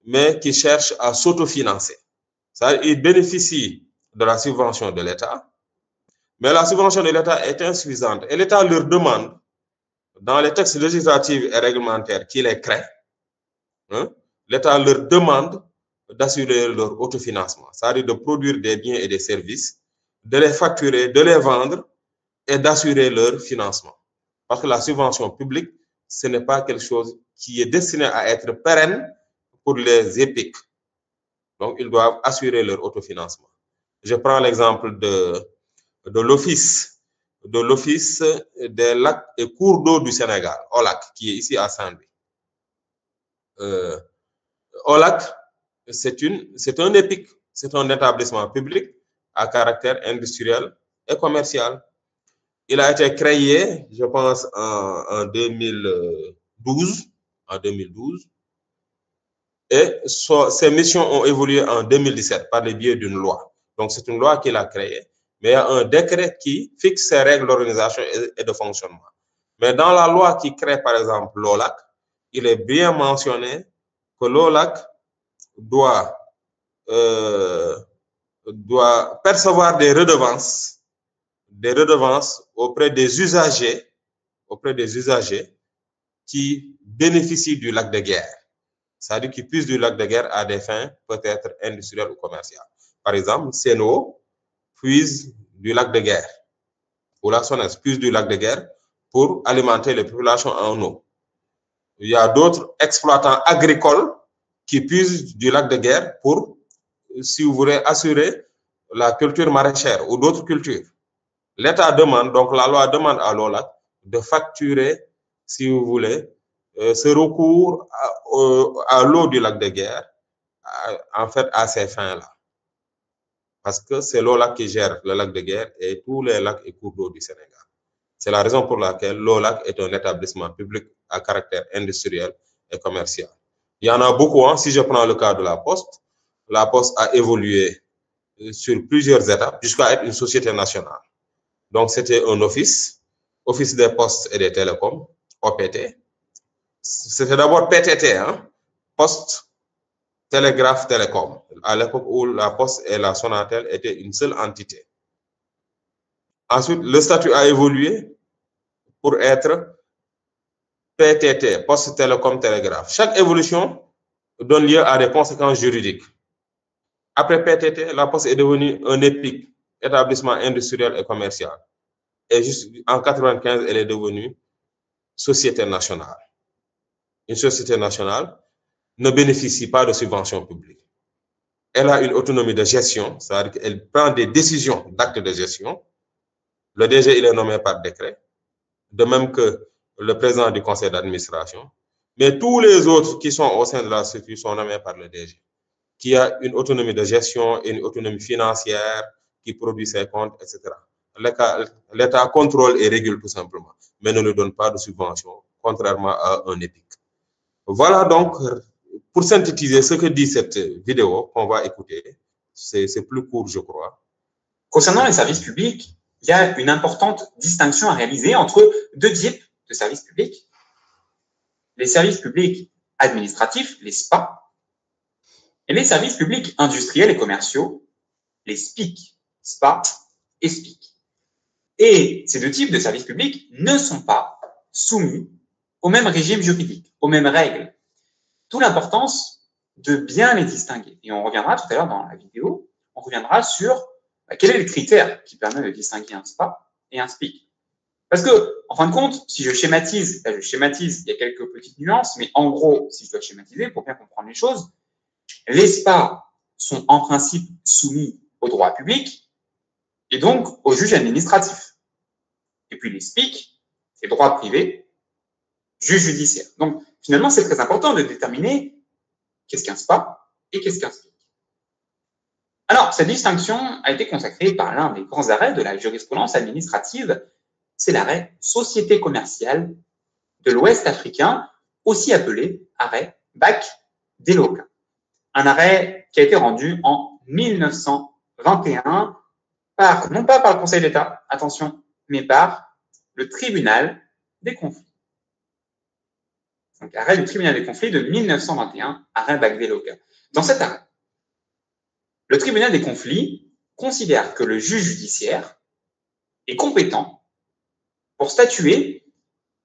mais qui cherchent à s'autofinancer. Ils bénéficient de la subvention de l'État, mais la subvention de l'État est insuffisante. Et l'État leur demande, dans les textes législatifs et réglementaires qui les créent, l'État leur demande d'assurer leur autofinancement, c'est-à-dire de produire des biens et des services, de les facturer, de les vendre et d'assurer leur financement. Parce que la subvention publique, ce n'est pas quelque chose qui est destiné à être pérenne pour les EPIC. Donc, ils doivent assurer leur autofinancement. Je prends l'exemple de l'Office des lacs et cours d'eau du Sénégal, OLAC, qui est ici à Saint-Louis. OLAC, c'est un EPIC, c'est un établissement public à caractère industriel et commercial. Il a été créé, je pense, en 2012. Et ses missions ont évolué en 2017 par le biais d'une loi. Donc, c'est une loi qu'il a créée, mais il y a un décret qui fixe ses règles d'organisation et de fonctionnement. Mais dans la loi qui crée, par exemple, l'OLAC, il est bien mentionné que l'OLAC doit percevoir des redevances auprès des usagers qui bénéficient du lac de guerre. C'est-à-dire qu'ils puissent du lac de guerre à des fins peut-être industrielles ou commerciales. Par exemple, Sen'Eau puise du lac de guerre, ou la SONES puise du lac de guerre pour alimenter les populations en eau. Il y a d'autres exploitants agricoles qui puisent du lac de guerre pour, si vous voulez, assurer la culture maraîchère ou d'autres cultures. L'État demande, donc la loi demande à l'OLAC de facturer, si vous voulez, ce recours à l'eau du lac de guerre, en fait, à ces fins-là. Parce que c'est l'OLAC qui gère le lac de guerre et tous les lacs et cours d'eau du Sénégal. C'est la raison pour laquelle l'OLAC est un établissement public à caractère industriel et commercial. Il y en a beaucoup, hein. Si je prends le cas de la Poste a évolué sur plusieurs étapes jusqu'à être une société nationale. Donc, c'était un office des postes et des télécoms, OPT. C'était d'abord PTT, hein? Poste, Télégraphe, Télécom, à l'époque où la Poste et la Sonatel étaient une seule entité. Ensuite, le statut a évolué pour être PTT, Poste, Télécom, Télégraphe. Chaque évolution donne lieu à des conséquences juridiques. Après PTT, la Poste est devenue un EPIC, établissement industriel et commercial. Et juste en 1995, elle est devenue société nationale. Une société nationale ne bénéficie pas de subventions publiques. Elle a une autonomie de gestion, c'est-à-dire qu'elle prend des décisions d'actes de gestion. Le DG, il est nommé par décret, de même que le président du conseil d'administration. Mais tous les autres qui sont au sein de la structure sont nommés par le DG, qui a une autonomie de gestion et une autonomie financière, qui produit ses comptes, etc. L'État contrôle et régule tout simplement, mais ne lui donne pas de subvention, contrairement à un EPIC. Voilà donc, pour synthétiser ce que dit cette vidéo qu'on va écouter, c'est plus court, je crois. Concernant les services publics, il y a une importante distinction à réaliser entre deux types de services publics. Les services publics administratifs, les SPA, et les services publics industriels et commerciaux, les SPIC, SPA et SPIC. Et ces deux types de services publics ne sont pas soumis au même régime juridique, aux mêmes règles. D'où l'importance de bien les distinguer. Et on reviendra tout à l'heure dans la vidéo, on reviendra sur quel est le critère qui permet de distinguer un SPA et un SPIC. Parce que, en fin de compte, si je schématise, là je schématise, il y a quelques petites nuances, mais en gros, si je dois schématiser pour bien comprendre les choses, les SPA sont en principe soumis au droit public et donc au juge administratif. Et puis les SPIC, c'est droit privé, juge judiciaire. Donc, finalement, c'est très important de déterminer qu'est-ce qu'un SPA et qu'est-ce qu'un SPIC. Alors, cette distinction a été consacrée par l'un des grands arrêts de la jurisprudence administrative, c'est l'arrêt Société commerciale de l'Ouest africain, aussi appelé arrêt Bac-Deloka. Un arrêt qui a été rendu en 1921 non pas par le Conseil d'État, attention, mais par le tribunal des conflits. Donc, arrêt du tribunal des conflits de 1921, arrêt Bagvé-Loka. Dans cet arrêt, le tribunal des conflits considère que le juge judiciaire est compétent pour statuer,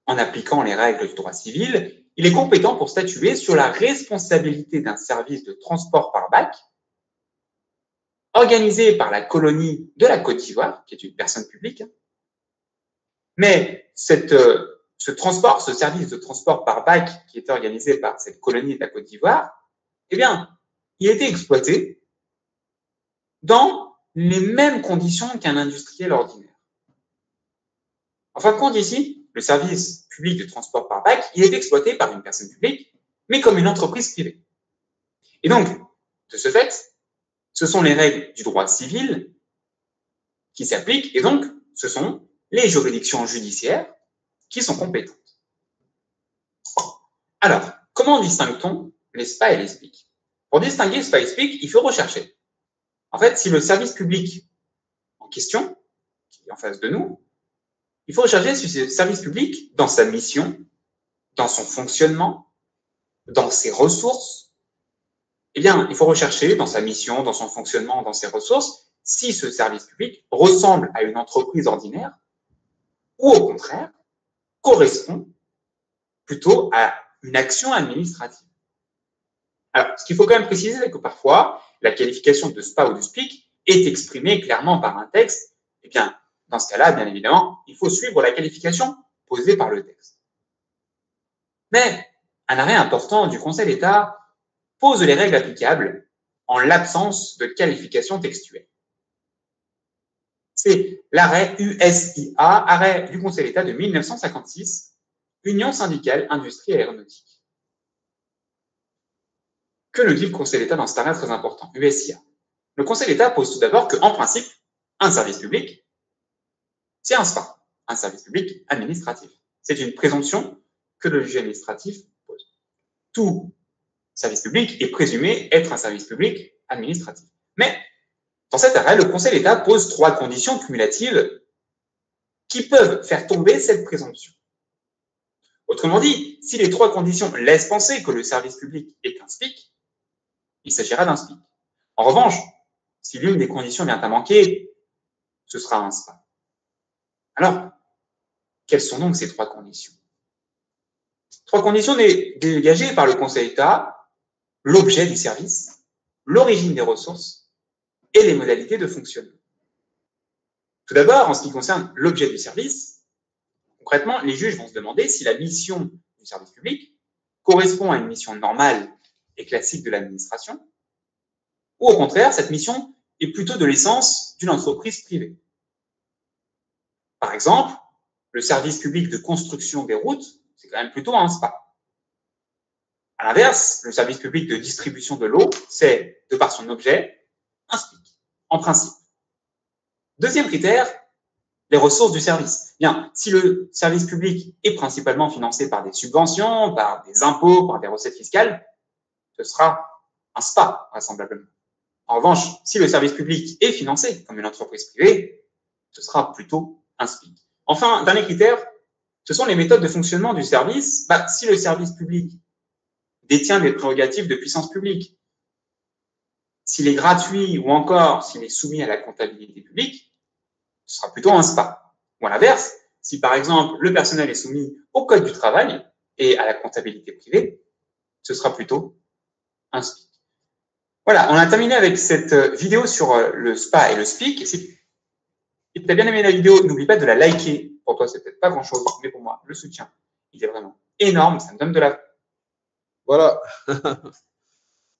en appliquant les règles du droit civil, il est compétent pour statuer sur la responsabilité d'un service de transport par bac organisé par la colonie de la Côte d'Ivoire, qui est une personne publique. Mais ce transport, ce service de transport par bac qui était organisé par cette colonie de la Côte d'Ivoire, eh bien, il était exploité dans les mêmes conditions qu'un industriel ordinaire. En fin de compte, ici, le service public de transport par bac, il est exploité par une personne publique, mais comme une entreprise privée. Et donc, de ce fait, ce sont les règles du droit civil qui s'appliquent, et donc, ce sont les juridictions judiciaires qui sont compétentes. Alors, comment distingue-t-on les SPA et les SPIC? Pour distinguer SPA et SPIC, il faut rechercher. En fait, si le service public en question, qui est en face de nous, il faut rechercher si ce service public, dans sa mission, dans son fonctionnement, dans ses ressources, eh bien, il faut rechercher dans sa mission, dans son fonctionnement, dans ses ressources, si ce service public ressemble à une entreprise ordinaire ou au contraire, correspond plutôt à une action administrative. Alors, ce qu'il faut quand même préciser, c'est que parfois, la qualification de SPA ou de SPIC est exprimée clairement par un texte. Eh bien, dans ce cas-là, bien évidemment, il faut suivre la qualification posée par le texte. Mais un arrêt important du Conseil d'État pose les règles applicables en l'absence de qualification textuelle. C'est l'arrêt USIA, arrêt du Conseil d'État de 1956, Union syndicale, industrie et aéronautique. Que nous dit le Conseil d'État dans cet arrêt très important, USIA? Le Conseil d'État pose tout d'abord qu'en principe, un service public, c'est un SPA, un service public administratif. C'est une présomption que le juge administratif pose. Tout service public est présumé être un service public administratif. Mais, dans cet arrêt, le Conseil d'État pose 3 conditions cumulatives qui peuvent faire tomber cette présomption. Autrement dit, si les 3 conditions laissent penser que le service public est un SPIC, il s'agira d'un SPIC. En revanche, si l'une des conditions vient à manquer, ce sera un SPA. Alors, quelles sont donc ces 3 conditions? 3 conditions dégagées par le Conseil d'État: l'objet du service, l'origine des ressources et les modalités de fonctionnement. Tout d'abord, en ce qui concerne l'objet du service, concrètement, les juges vont se demander si la mission du service public correspond à une mission normale et classique de l'administration, ou au contraire, cette mission est plutôt de l'essence d'une entreprise privée. Par exemple, le service public de construction des routes, c'est quand même plutôt un SPA. À l'inverse, le service public de distribution de l'eau, c'est, de par son objet, un SPIC, en principe. Deuxième critère, les ressources du service. Bien, si le service public est principalement financé par des subventions, par des impôts, par des recettes fiscales, ce sera un SPA, vraisemblablement. En revanche, si le service public est financé comme une entreprise privée, ce sera plutôt un SPIC. Enfin, dernier critère, ce sont les méthodes de fonctionnement du service. Si le service public détient des prérogatives de puissance publique, s'il est gratuit ou encore s'il est soumis à la comptabilité publique, ce sera plutôt un SPA. Ou à l'inverse, si par exemple le personnel est soumis au code du travail et à la comptabilité privée, ce sera plutôt un SPIC. Voilà, on a terminé avec cette vidéo sur le SPA et le SPIC. Si tu as bien aimé la vidéo, n'oublie pas de la liker. Pour toi, c'est peut-être pas grand-chose, mais pour moi, le soutien, il est vraiment énorme. Ça me donne de la... Voilà.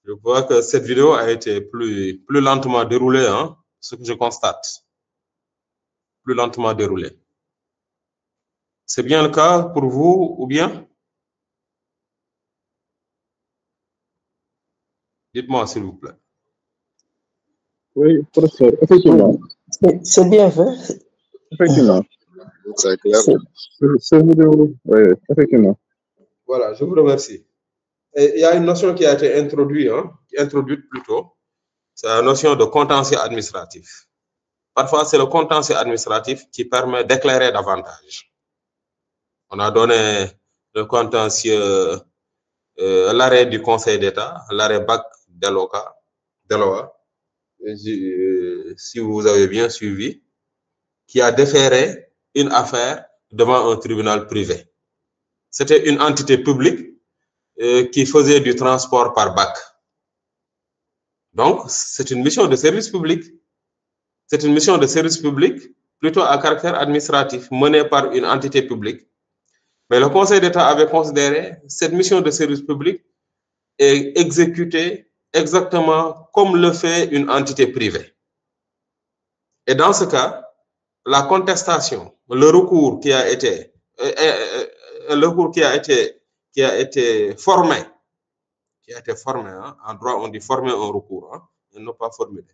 Je vois que cette vidéo a été plus lentement déroulée, hein, ce que je constate. Plus lentement déroulée. C'est bien le cas pour vous ou bien? Dites-moi, s'il vous plaît. Oui, professeur, effectivement. C'est bien fait. Effectivement. C'est clair. C'est vidéo, oui, effectivement. Voilà, je vous remercie. Et il y a une notion qui a été introduite, introduite plutôt, c'est la notion de contentieux administratif. Parfois, c'est le contentieux administratif qui permet d'éclairer davantage. On a donné le contentieux, l'arrêt du Conseil d'État, l'arrêt Bac-Deloa, si vous avez bien suivi, qui a déféré une affaire devant un tribunal privé. C'était une entité publique qui faisait du transport par bac. Donc, c'est une mission de service public. C'est une mission de service public plutôt à caractère administratif menée par une entité publique. Mais le Conseil d'État avait considéré cette mission de service public est exécutée exactement comme le fait une entité privée. Et dans ce cas, la contestation, le recours qui a été formé, hein, en droit on dit former un recours, hein, et non pas formulé.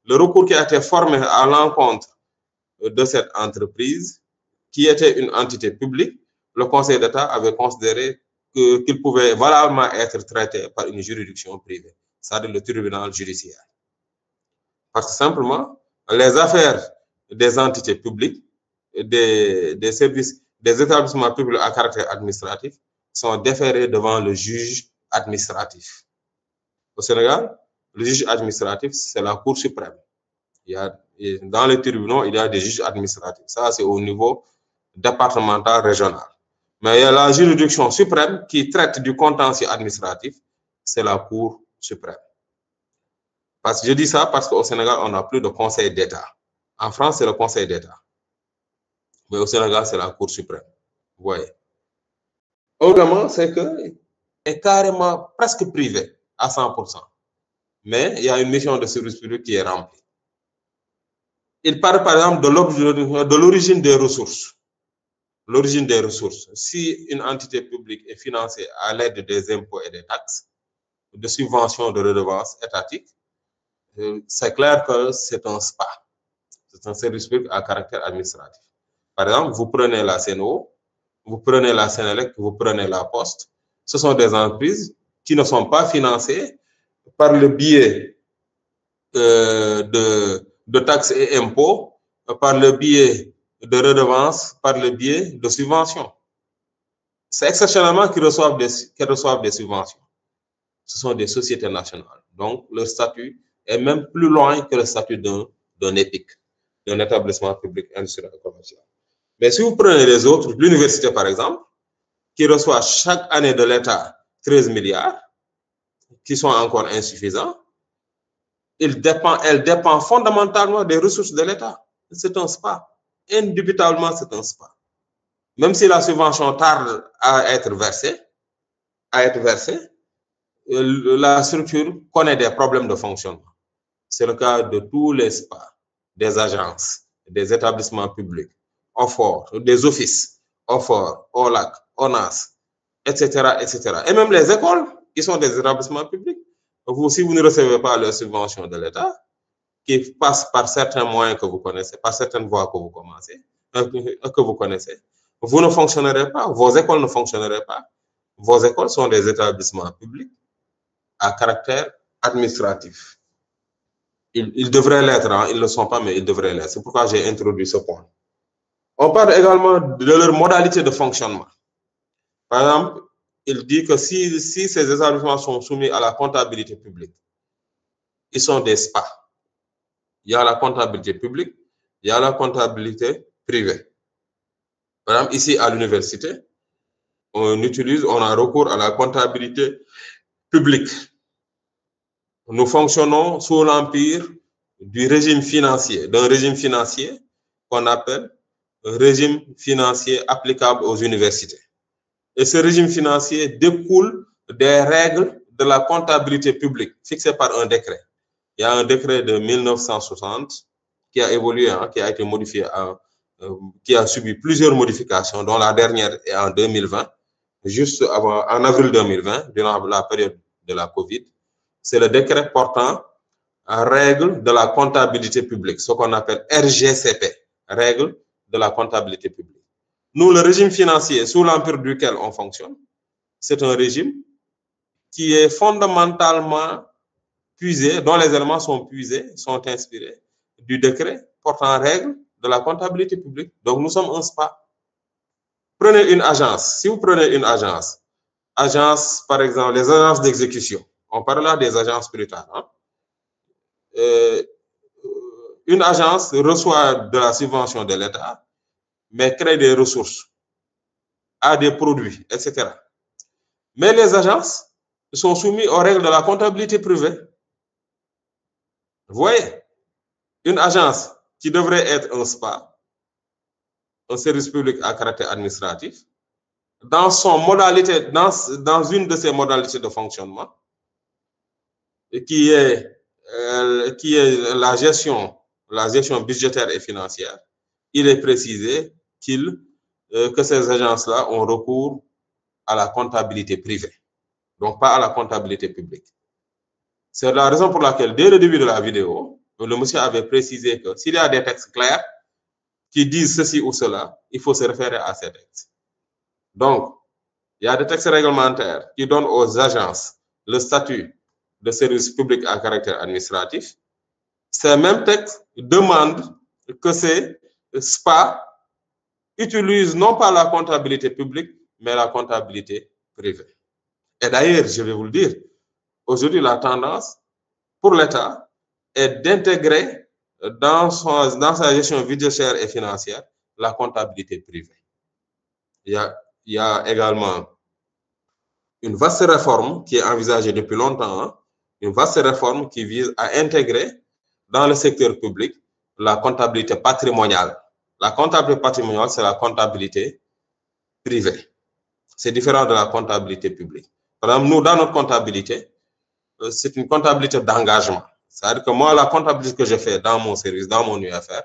Le recours qui a été formé à l'encontre de cette entreprise, qui était une entité publique, le Conseil d'État avait considéré qu'il pouvait valablement être traité par une juridiction privée, c'est-à-dire le tribunal judiciaire. Parce que simplement, les affaires des entités publiques, des services, des établissements publics à caractère administratif sont déférés devant le juge administratif. Au Sénégal, le juge administratif, c'est la Cour suprême. Dans les tribunaux, il y a des juges administratifs. Ça, c'est au niveau départemental, régional. Mais il y a la juridiction suprême qui traite du contentieux administratif, c'est la Cour suprême. Parce que je dis ça parce qu'au Sénégal, on n'a plus de Conseil d'État. En France, c'est le Conseil d'État. Mais au Sénégal, c'est la Cour suprême. Vous voyez. Autrement, c'est que est carrément presque privé à 100%. Mais il y a une mission de service public qui est remplie. Il parle par exemple de l'origine des ressources. L'origine des ressources. Si une entité publique est financée à l'aide des impôts et des taxes, de subventions, de redevances étatiques, c'est clair que c'est un SPA. C'est un service public à caractère administratif. Par exemple, vous prenez la CNO, vous prenez la Sénélec, vous prenez la Poste. Ce sont des entreprises qui ne sont pas financées par le biais de taxes et impôts, par le biais de redevances, par le biais de subventions. C'est exceptionnellement qu'ils reçoivent des subventions. Ce sont des sociétés nationales. Donc, leur statut est même plus loin que le statut d'un EPIC, d'un établissement public industriel et commercial. Mais si vous prenez les autres, l'université par exemple, qui reçoit chaque année de l'État 13 milliards, qui sont encore insuffisants, elle dépend fondamentalement des ressources de l'État. C'est un SPA. Indubitablement, c'est un SPA. Même si la subvention tarde à être versée, la structure connaît des problèmes de fonctionnement. C'est le cas de tous les SPA, des agences, des établissements publics, OFOR, des offices, OFOR, OLAC, ONAS, etc., etc. Et même les écoles, qui sont des établissements publics. Si vous ne recevez pas les subventions de l'État, qui passent par certains moyens que vous connaissez, par certaines voies que vous connaissez, vous ne fonctionnerez pas, vos écoles ne fonctionneraient pas. Vos écoles sont des établissements publics à caractère administratif. Ils devraient l'être, hein, ils ne le sont pas, mais ils devraient l'être. C'est pourquoi j'ai introduit ce point. On parle également de leur modalité de fonctionnement. Par exemple, il dit que si ces établissements sont soumis à la comptabilité publique, ils sont des SPA. Il y a la comptabilité publique, il y a la comptabilité privée. Par exemple, ici à l'université, on a recours à la comptabilité publique. Nous fonctionnons sous l'empire du régime financier, d'un régime financier qu'on appelle régime financier applicable aux universités. Et ce régime financier découle des règles de la comptabilité publique fixées par un décret. Il y a un décret de 1960 qui a évolué, hein, qui a été modifié, qui a subi plusieurs modifications, dont la dernière est en 2020, juste avant, en avril 2020, durant la période de la COVID. C'est le décret portant à règles de la comptabilité publique, ce qu'on appelle RGCP, règles de la comptabilité publique. Nous, le régime financier sous l'empire duquel on fonctionne, c'est un régime qui est fondamentalement puisé, dont les éléments sont puisés, sont inspirés du décret portant règle de la comptabilité publique. Donc, nous sommes un SPA. Prenez une agence. Si vous prenez une agence, par exemple, les agences d'exécution, on parlera des agences plus tard. Hein? Une agence reçoit de la subvention de l'État, mais crée des ressources, a des produits, etc. Mais les agences sont soumises aux règles de la comptabilité privée. Vous voyez, une agence qui devrait être un SPA, un service public à caractère administratif, dans une de ses modalités de fonctionnement, qui est la gestion budgétaire et financière, il est précisé que ces agences-là ont recours à la comptabilité privée, donc pas à la comptabilité publique. C'est la raison pour laquelle, dès le début de la vidéo, le monsieur avait précisé que s'il y a des textes clairs qui disent ceci ou cela, il faut se référer à ces textes. Donc, il y a des textes réglementaires qui donnent aux agences le statut de service public à caractère administratif. Ces mêmes textes demandent que ces SPA utilisent non pas la comptabilité publique, mais la comptabilité privée. Et d'ailleurs, je vais vous le dire, aujourd'hui, la tendance pour l'État est d'intégrer dans sa gestion budgétaire et financière la comptabilité privée. Il y a également une vaste réforme qui est envisagée depuis longtemps, hein, une vaste réforme qui vise à intégrer dans le secteur public la comptabilité patrimoniale. La comptabilité patrimoniale, c'est la comptabilité privée. C'est différent de la comptabilité publique. Par exemple, nous, dans notre comptabilité, c'est une comptabilité d'engagement. C'est-à-dire que moi, la comptabilité que je fais dans mon service, dans mon UFR,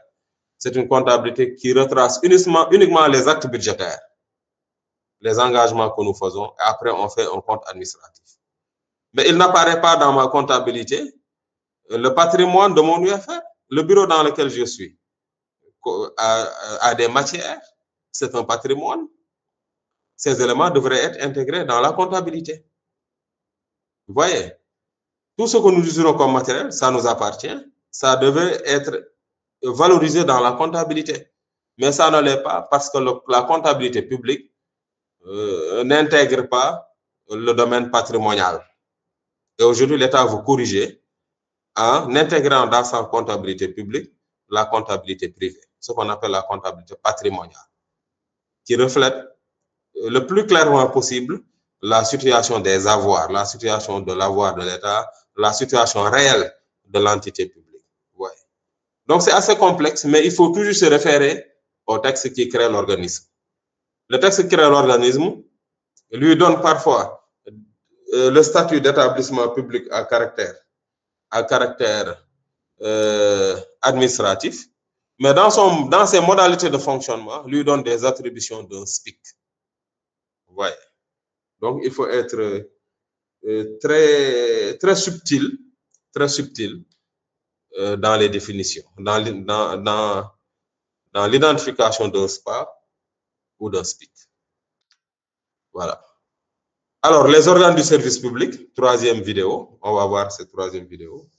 c'est une comptabilité qui retrace uniquement les actes budgétaires, les engagements que nous faisons, et après, on fait un compte administratif. Mais il n'apparaît pas dans ma comptabilité le patrimoine de mon UFR. Le bureau dans lequel je suis a des matières, c'est un patrimoine. Ces éléments devraient être intégrés dans la comptabilité. Vous voyez, tout ce que nous utilisons comme matériel, ça nous appartient. Ça devait être valorisé dans la comptabilité. Mais ça ne l'est pas parce que la comptabilité publique n'intègre pas le domaine patrimonial. Et aujourd'hui, l'État veut corriger en intégrant dans sa comptabilité publique la comptabilité privée, ce qu'on appelle la comptabilité patrimoniale, qui reflète le plus clairement possible la situation des avoirs, la situation de l'avoir de l'État, la situation réelle de l'entité publique. Ouais. Donc, c'est assez complexe, mais il faut toujours se référer au texte qui crée l'organisme. Le texte qui crée l'organisme lui donne parfois le statut d'établissement public à caractère administratif, mais dans ses modalités de fonctionnement, lui donne des attributions d'un SPIC. Ouais. Donc, il faut être très subtil dans les définitions, dans l'identification d'un SPA ou d'un SPIC. Voilà. Alors, les organes du service public, troisième vidéo. On va voir cette troisième vidéo.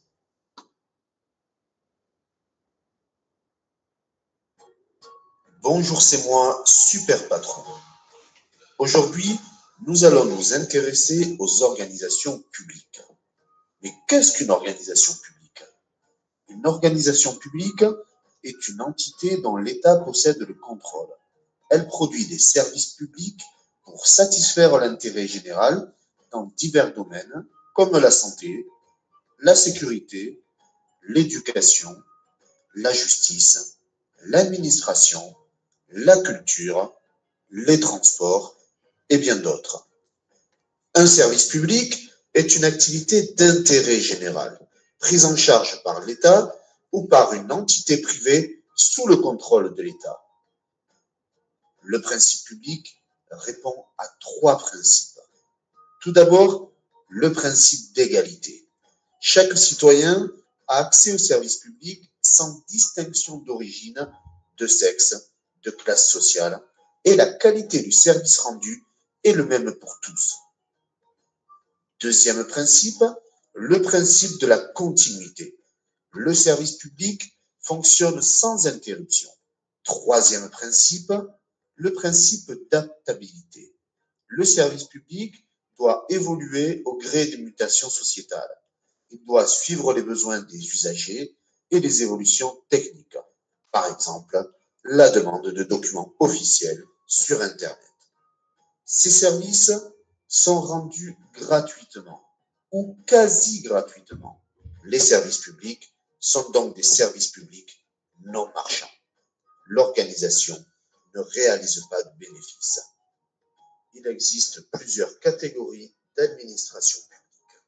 Bonjour, c'est moi, Super Patron. Aujourd'hui, nous allons nous intéresser aux organisations publiques. Mais qu'est-ce qu'une organisation publique? Une organisation publique est une entité dont l'État possède le contrôle. Elle produit des services publics pour satisfaire l'intérêt général dans divers domaines comme la santé, la sécurité, l'éducation, la justice, l'administration, la culture, les transports et bien d'autres. Un service public est une activité d'intérêt général, prise en charge par l'État ou par une entité privée sous le contrôle de l'État. Le principe public répond à 3 principes. Tout d'abord, le principe d'égalité. Chaque citoyen a accès au service public sans distinction d'origine, de sexe, de classe sociale, et la qualité du service rendu est le même pour tous. Deuxième principe, le principe de la continuité. Le service public fonctionne sans interruption. Troisième principe, le principe d'adaptabilité. Le service public doit évoluer au gré des mutations sociétales. Il doit suivre les besoins des usagers et les évolutions techniques. Par exemple, la demande de documents officiels sur Internet. Ces services sont rendus gratuitement ou quasi gratuitement. Les services publics sont donc des services publics non marchands. L'organisation ne réalise pas de bénéfices. Il existe plusieurs catégories d'administration publique.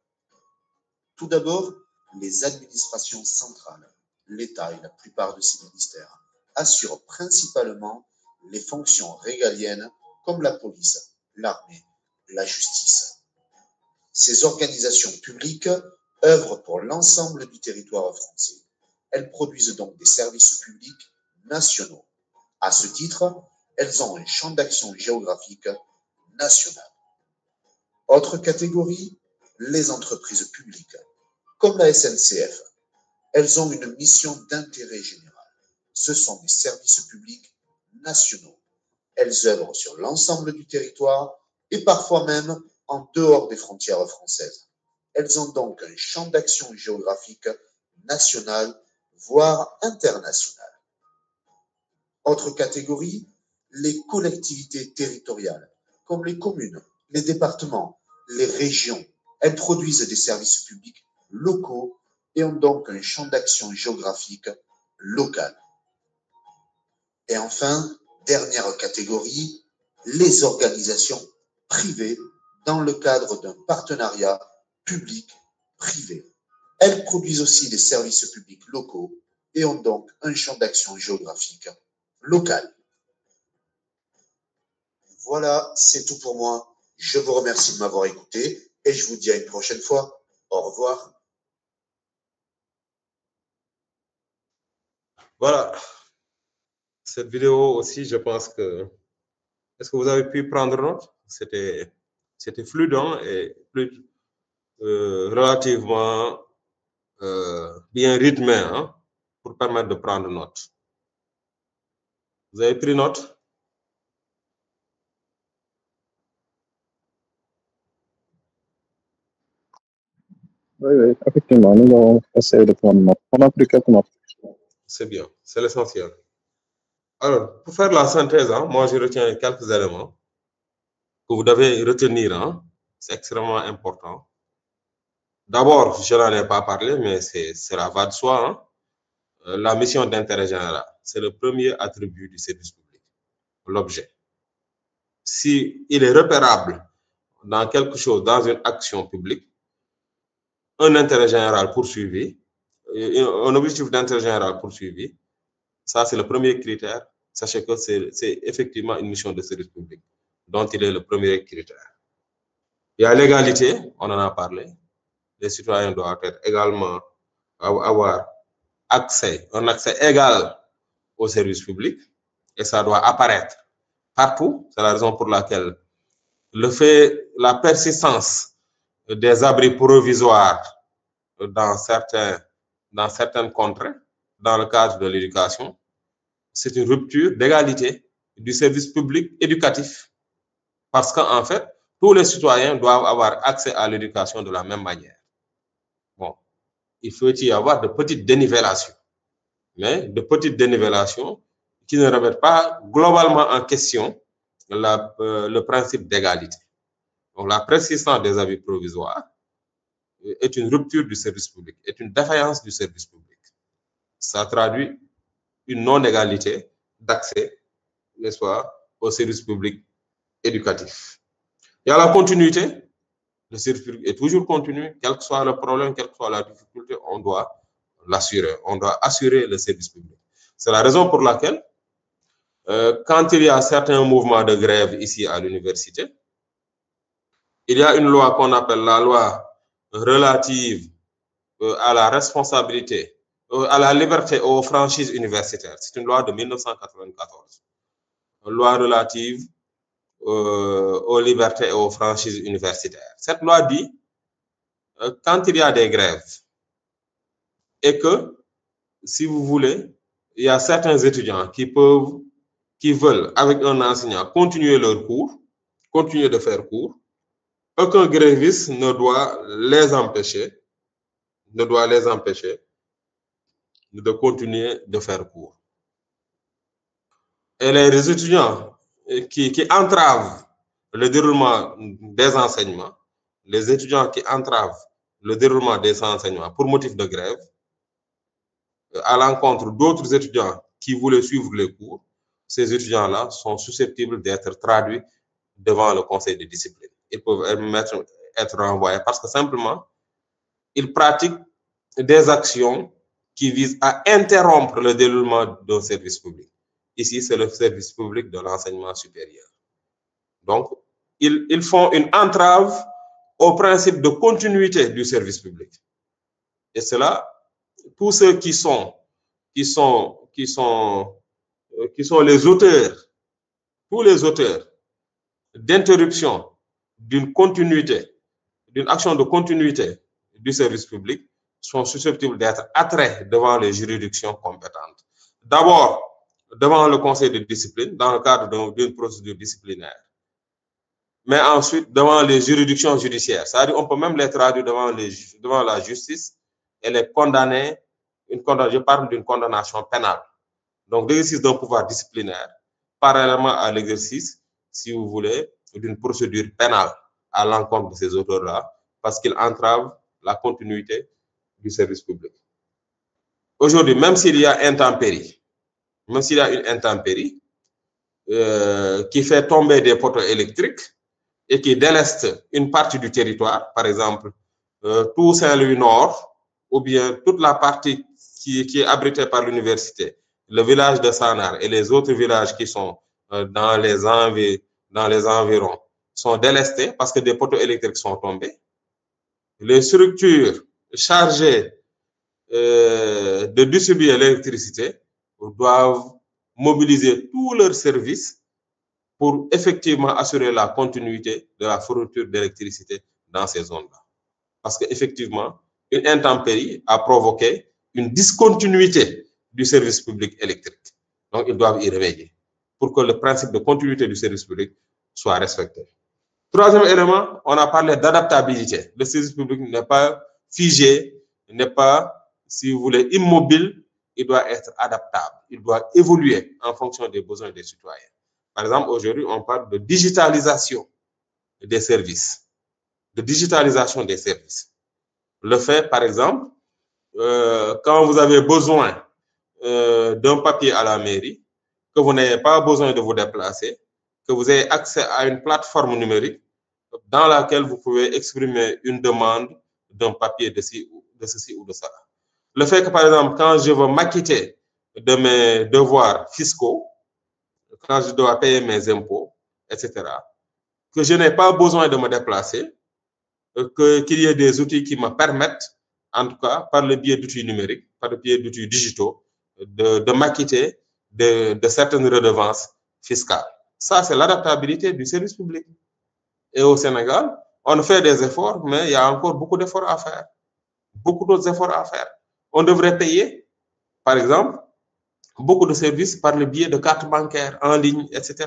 Tout d'abord, les administrations centrales. L'État et la plupart de ses ministères assurent principalement les fonctions régaliennes comme la police, l'armée, la justice. Ces organisations publiques œuvrent pour l'ensemble du territoire français. Elles produisent donc des services publics nationaux. À ce titre, elles ont un champ d'action géographique national. Autre catégorie, les entreprises publiques, comme la SNCF. Elles ont une mission d'intérêt général. Ce sont des services publics nationaux. Elles œuvrent sur l'ensemble du territoire et parfois même en dehors des frontières françaises. Elles ont donc un champ d'action géographique national, voire international. Autre catégorie, les collectivités territoriales, comme les communes, les départements, les régions. Elles produisent des services publics locaux et ont donc un champ d'action géographique local. Et enfin, dernière catégorie, les organisations privées dans le cadre d'un partenariat public-privé. Elles produisent aussi des services publics locaux et ont donc un champ d'action géographique local. Voilà, c'est tout pour moi. Je vous remercie de m'avoir écouté et je vous dis à une prochaine fois. Au revoir. Voilà. Cette vidéo aussi, je pense que... Est-ce que vous avez pu prendre note? C'était fluide et plus, relativement bien rythmé pour permettre de prendre note. Vous avez pris note? Oui, oui, effectivement, nous allons essayer de prendre note. On a pris quelques notes. C'est bien, c'est l'essentiel. Alors, pour faire la synthèse, moi je retiens quelques éléments que vous devez retenir. C'est extrêmement important. D'abord, je n'en ai pas parlé, mais cela va de soi. La mission d'intérêt général, c'est le premier attribut du service public, l'objet. Si il est repérable dans quelque chose, dans une action publique, un intérêt général poursuivi, un objectif d'intérêt général poursuivi, ça c'est le premier critère. Sachez que c'est effectivement une mission de service public, dont il est le premier critère. Il y a l'égalité, on en a parlé. Les citoyens doivent être également avoir accès, un accès égal au service public, et ça doit apparaître partout. C'est la raison pour laquelle la persistance des abris provisoires dans certaines contrées, dans le cadre de l'éducation, c'est une rupture d'égalité du service public éducatif. Parce qu'en fait, tous les citoyens doivent avoir accès à l'éducation de la même manière. Bon, il faut y avoir de petites dénivellations, mais de petites dénivellations qui ne remettent pas globalement en question le principe d'égalité. Donc, la persistance des abris provisoires est une rupture du service public, est une défaillance du service public. Ça traduit une non-égalité d'accès, n'est-ce pas, au service public éducatif. Il y a la continuité. Le service public est toujours continu, quel que soit le problème, quelle que soit la difficulté, on doit l'assurer. On doit assurer le service public. C'est la raison pour laquelle, quand il y a certains mouvements de grève ici à l'université, il y a une loi qu'on appelle la loi relative à la responsabilité, à la liberté et aux franchises universitaires. C'est une loi de 1994. Une loi relative aux libertés et aux franchises universitaires. Cette loi dit, quand il y a des grèves et que si vous voulez, il y a certains étudiants qui veulent, avec un enseignant, continuer leur cours, continuer de faire cours. Aucun gréviste ne doit les empêcher de continuer de faire cours. Et les étudiants qui entravent le déroulement des enseignements, les étudiants qui entravent le déroulement des enseignements pour motif de grève, à l'encontre d'autres étudiants qui voulaient suivre les cours, ces étudiants-là sont susceptibles d'être traduits devant le conseil de discipline. Ils peuvent être renvoyés parce que simplement, ils pratiquent des actions qui visent à interrompre le déroulement d'un service public. Ici, c'est le service public de l'enseignement supérieur. Donc, ils font une entrave au principe de continuité du service public. Et cela, tous ceux qui sont les auteurs, tous les auteurs d'interruption d'une continuité, d'une action de continuité du service public sont susceptibles d'être attraits devant les juridictions compétentes. D'abord, devant le conseil de discipline, dans le cadre d'une procédure disciplinaire, mais ensuite devant les juridictions judiciaires. C'est-à-dire qu'on peut même les traduire devant la justice et les condamner. Je parle d'une condamnation pénale. Donc, l'exercice d'un pouvoir disciplinaire, parallèlement à l'exercice, si vous voulez, d'une procédure pénale à l'encontre de ces auteurs-là, parce qu'ils entravent la continuité du service public. Aujourd'hui, même s'il y a intempérie, même s'il y a une intempérie qui fait tomber des poteaux électriques et qui déleste une partie du territoire, par exemple, tout Saint-Louis Nord, ou bien toute la partie qui est abritée par l'université, le village de Sanar et les autres villages qui sont dans les environs sont délestés parce que des poteaux électriques sont tombés. Les structures chargées de distribuer l'électricité doivent mobiliser tous leurs services pour effectivement assurer la continuité de la fourniture d'électricité dans ces zones-là. Parce qu'effectivement, une intempérie a provoqué une discontinuité du service public électrique. Donc, ils doivent y remédier pour que le principe de continuité du service public soit respecté. Troisième élément, on a parlé d'adaptabilité. Le service public n'est pas figé, n'est pas, si vous voulez, immobile, il doit être adaptable, il doit évoluer en fonction des besoins des citoyens. Par exemple, aujourd'hui, on parle de digitalisation des services, Le fait, par exemple, quand vous avez besoin d'un papier à la mairie, que vous n'avez pas besoin de vous déplacer, que vous avez accès à une plateforme numérique dans laquelle vous pouvez exprimer une demande d'un papier de ceci ou de cela. Le fait que, par exemple, quand je veux m'acquitter de mes devoirs fiscaux, quand je dois payer mes impôts, etc., que je n'ai pas besoin de me déplacer, qu'il y ait des outils qui me permettent, en tout cas par le biais d'outils numériques, par le biais d'outils digitaux, de m'acquitter de certaines redevances fiscales. Ça, c'est l'adaptabilité du service public. Et au Sénégal, on fait des efforts, mais il y a encore beaucoup d'efforts à faire. Beaucoup d'autres efforts à faire. On devrait payer, par exemple, beaucoup de services par le biais de cartes bancaires en ligne, etc.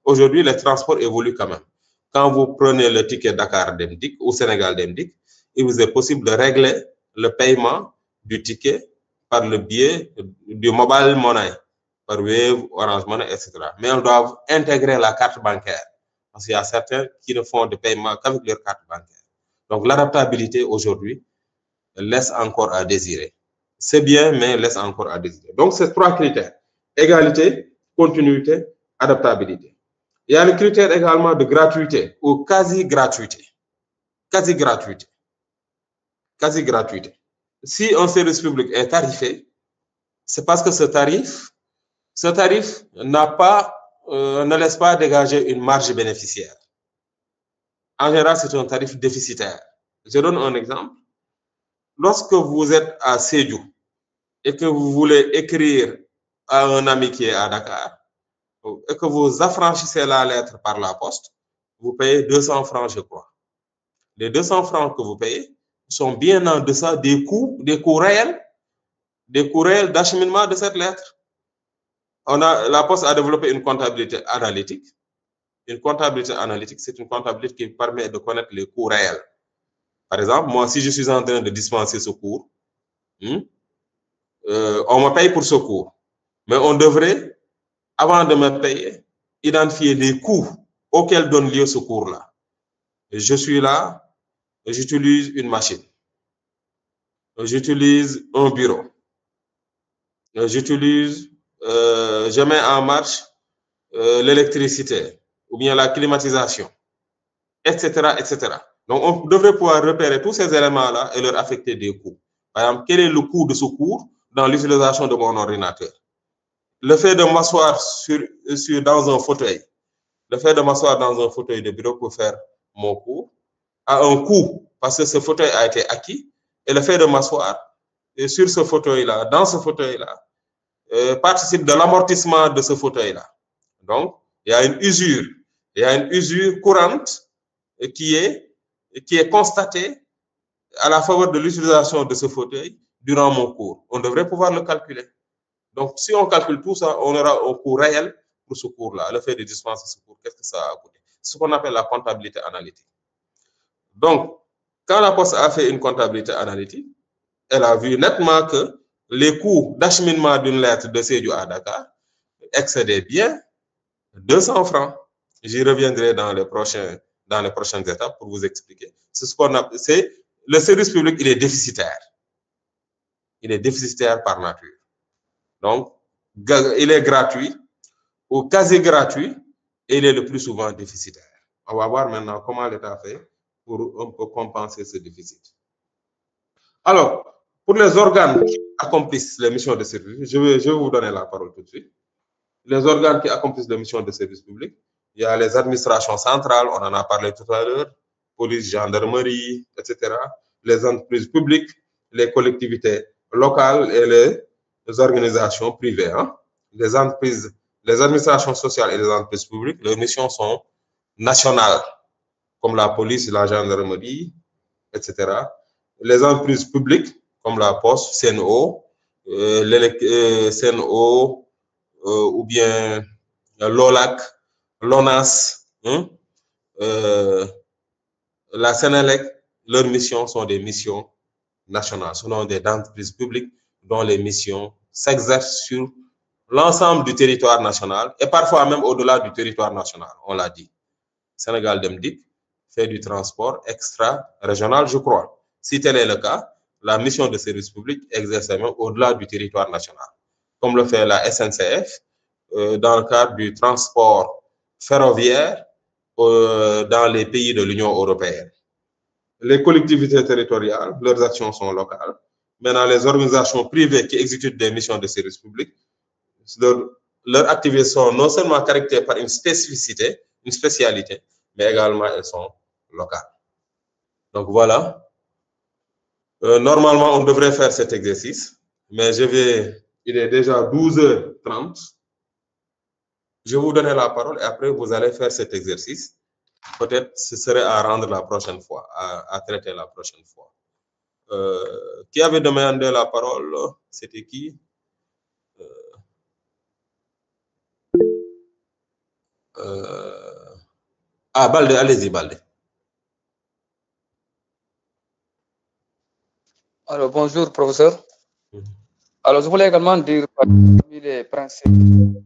Aujourd'hui, les transports évoluent quand même. Quand vous prenez le ticket Dakar Demdik ou Sénégal Demdik, il vous est possible de régler le paiement du ticket par le biais du mobile money, par Wave, Orange Money, etc. Mais on doit intégrer la carte bancaire parce qu'il y a certains qui ne font de paiement qu'avec leur carte bancaire. Donc, l'adaptabilité aujourd'hui laisse encore à désirer. C'est bien, mais laisse encore à désirer. Donc, c'est trois critères. Égalité, continuité, adaptabilité. Il y a le critère également de gratuité ou quasi-gratuité. Quasi-gratuité. Quasi-gratuité. Si un service public est tarifé, c'est parce que ce tarif ne laisse pas dégager une marge bénéficiaire. En général, c'est un tarif déficitaire. Je donne un exemple. Lorsque vous êtes à Sédhiou et que vous voulez écrire à un ami qui est à Dakar et que vous affranchissez la lettre par la poste, vous payez 200 francs, je crois. Les 200 francs que vous payez sont bien en deçà des coûts réels des coûts réels d'acheminement de cette lettre. La Poste a développé une comptabilité analytique. Une comptabilité analytique, c'est une comptabilité qui permet de connaître les coûts réels. Par exemple, moi, si je suis en train de dispenser ce cours, on me paye pour ce cours. Mais on devrait, avant de me payer, identifier les coûts auxquels donne lieu ce cours-là. Je suis là, j'utilise une machine. J'utilise un bureau. Je mets en marche l'électricité ou bien la climatisation, etc., etc. Donc, on devrait pouvoir repérer tous ces éléments-là et leur affecter des coûts. Par exemple, quel est le coût de ce cours dans l'utilisation de mon ordinateur? Le fait de m'asseoir dans un fauteuil, le fait de m'asseoir dans un fauteuil de bureau pour faire mon cours a un coût parce que ce fauteuil a été acquis et le fait de m'asseoir sur ce fauteuil-là, dans ce fauteuil-là, participe de l'amortissement de ce fauteuil-là. Donc, il y a une usure courante qui est constatée à la faveur de l'utilisation de ce fauteuil durant mon cours. On devrait pouvoir le calculer. Donc, si on calcule tout ça, on aura un coût réel pour ce cours-là. Le fait de dispenser ce cours, qu'est-ce que ça a coûté? C'est ce qu'on appelle la comptabilité analytique. Donc, quand la Poste a fait une comptabilité analytique, elle a vu nettement que les coûts d'acheminement d'une lettre de Sédhiou à Dakar excédaient bien 200 francs. J'y reviendrai dans les prochaines étapes pour vous expliquer. C'est ce qu'on appelle, le service public, il est déficitaire. Il est déficitaire par nature. Donc, il est gratuit ou quasi gratuit et il est le plus souvent déficitaire. On va voir maintenant comment l'État fait pour un peu compenser ce déficit. Alors, pour les organes qui accomplissent les missions de service, je vais vous donner la parole tout de suite. Les organes qui accomplissent les missions de service public, il y a les administrations centrales, on en a parlé tout à l'heure, police, gendarmerie, etc. Les entreprises publiques, les collectivités locales et les organisations privées. Hein. Les administrations sociales et les entreprises publiques, leurs missions sont nationales, comme la police, la gendarmerie, etc. Les entreprises publiques, comme la Poste, CNO, ou bien l'OLAC, l'ONAS, la Sénélec, leurs missions sont des missions nationales. Ce sont des entreprises publiques dont les missions s'exercent sur l'ensemble du territoire national et parfois même au-delà du territoire national, on l'a dit. Sénégal Dem Dikk fait du transport extra-régional, je crois. Si tel est le cas, la mission de service public exerce même au-delà du territoire national, comme le fait la SNCF dans le cadre du transport ferroviaire dans les pays de l'Union européenne. Les collectivités territoriales, leurs actions sont locales. Maintenant, les organisations privées qui exécutent des missions de service public, leurs activités sont non seulement caractérisées par une spécificité, une spécialité, mais également elles sont locales. Donc voilà. Normalement, on devrait faire cet exercice, mais il est déjà 12h30. Je vais vous donner la parole et après vous allez faire cet exercice. Peut-être ce serait à rendre la prochaine fois, à traiter la prochaine fois. Qui avait demandé la parole? C'était qui? Balde, allez-y, Balde. Alors, bonjour, professeur. Alors, je voulais également dire parmi les principes de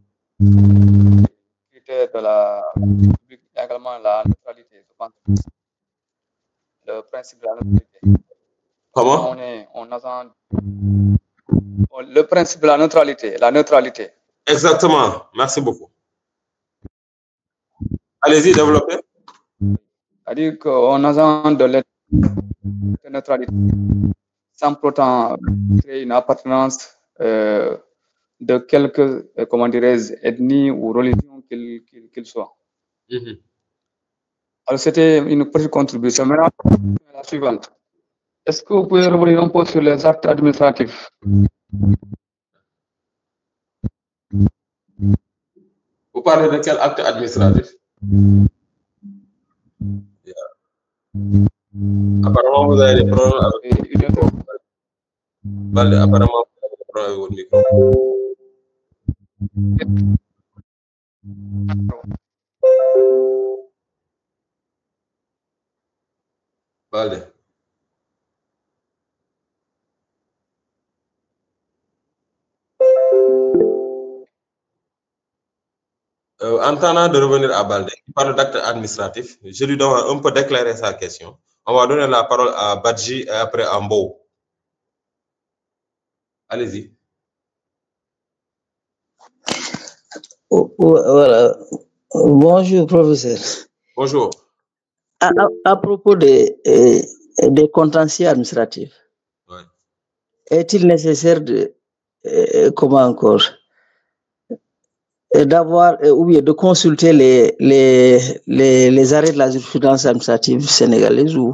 la République, également la neutralité. Le principe de la neutralité. Comment? Le principe de la neutralité. Exactement. Merci beaucoup. Allez-y, développez. C'est-à-dire qu'en agent de la neutralité, sans pourtant créer une appartenance de quelque, comment dirais-je, ethnie ou religion qu'il soit. Alors, c'était une petite contribution. Maintenant, la suivante. Est-ce que vous pouvez revenir un peu sur les actes administratifs? Vous parlez de quel acte administratif? Apparemment, vous avez des problèmes avec... apparemment, vous avez des problème avec votre micro. Balde. En tentant de revenir à Balde, il parle d'acte administratif. Je lui donne un peu d'éclairer sa question. On va donner la parole à Badji et après à Mbo. Allez-y. Voilà. Bonjour, professeur. Bonjour. À propos des contentieux administratifs, Ouais. est-il nécessaire comment encore, d'avoir ou bien de consulter les arrêts de la jurisprudence administrative sénégalaise ou?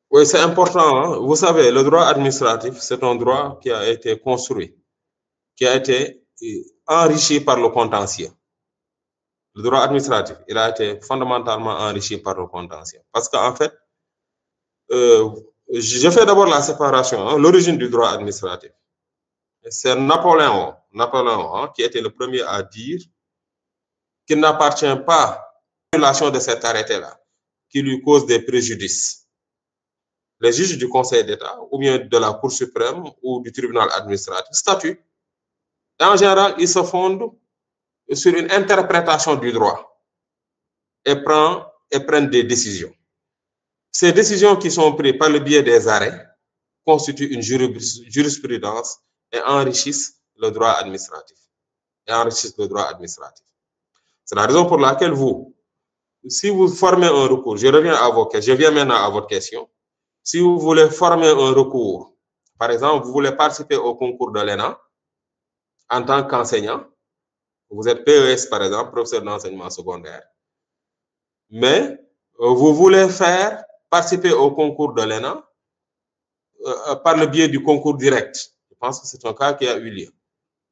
Oui, c'est important. Hein? Vous savez, le droit administratif, c'est un droit qui a été construit, qui a été enrichi par le contentieux. Le droit administratif, il a été fondamentalement enrichi par le contentieux. Parce qu'en fait, je fais d'abord la séparation, hein, l'origine du droit administratif. C'est Napoléon hein, qui était le premier à dire qu'il n'appartient pas à l'annulation de cet arrêté-là qui lui cause des préjudices. Les juges du Conseil d'État ou bien de la Cour suprême ou du tribunal administratif statuent. Et en général, ils se fondent sur une interprétation du droit et prennent des décisions. Ces décisions qui sont prises par le biais des arrêts constituent une jurisprudence et enrichissent le droit administratif. C'est la raison pour laquelle si vous formez un recours, je viens maintenant à votre question. Si vous voulez former un recours, par exemple, vous voulez participer au concours de l'ENA en tant qu'enseignant, vous êtes PES par exemple, professeur d'enseignement secondaire, mais vous voulez participer au concours de l'ENA par le biais du concours direct. Je pense que c'est un cas qui a eu lieu.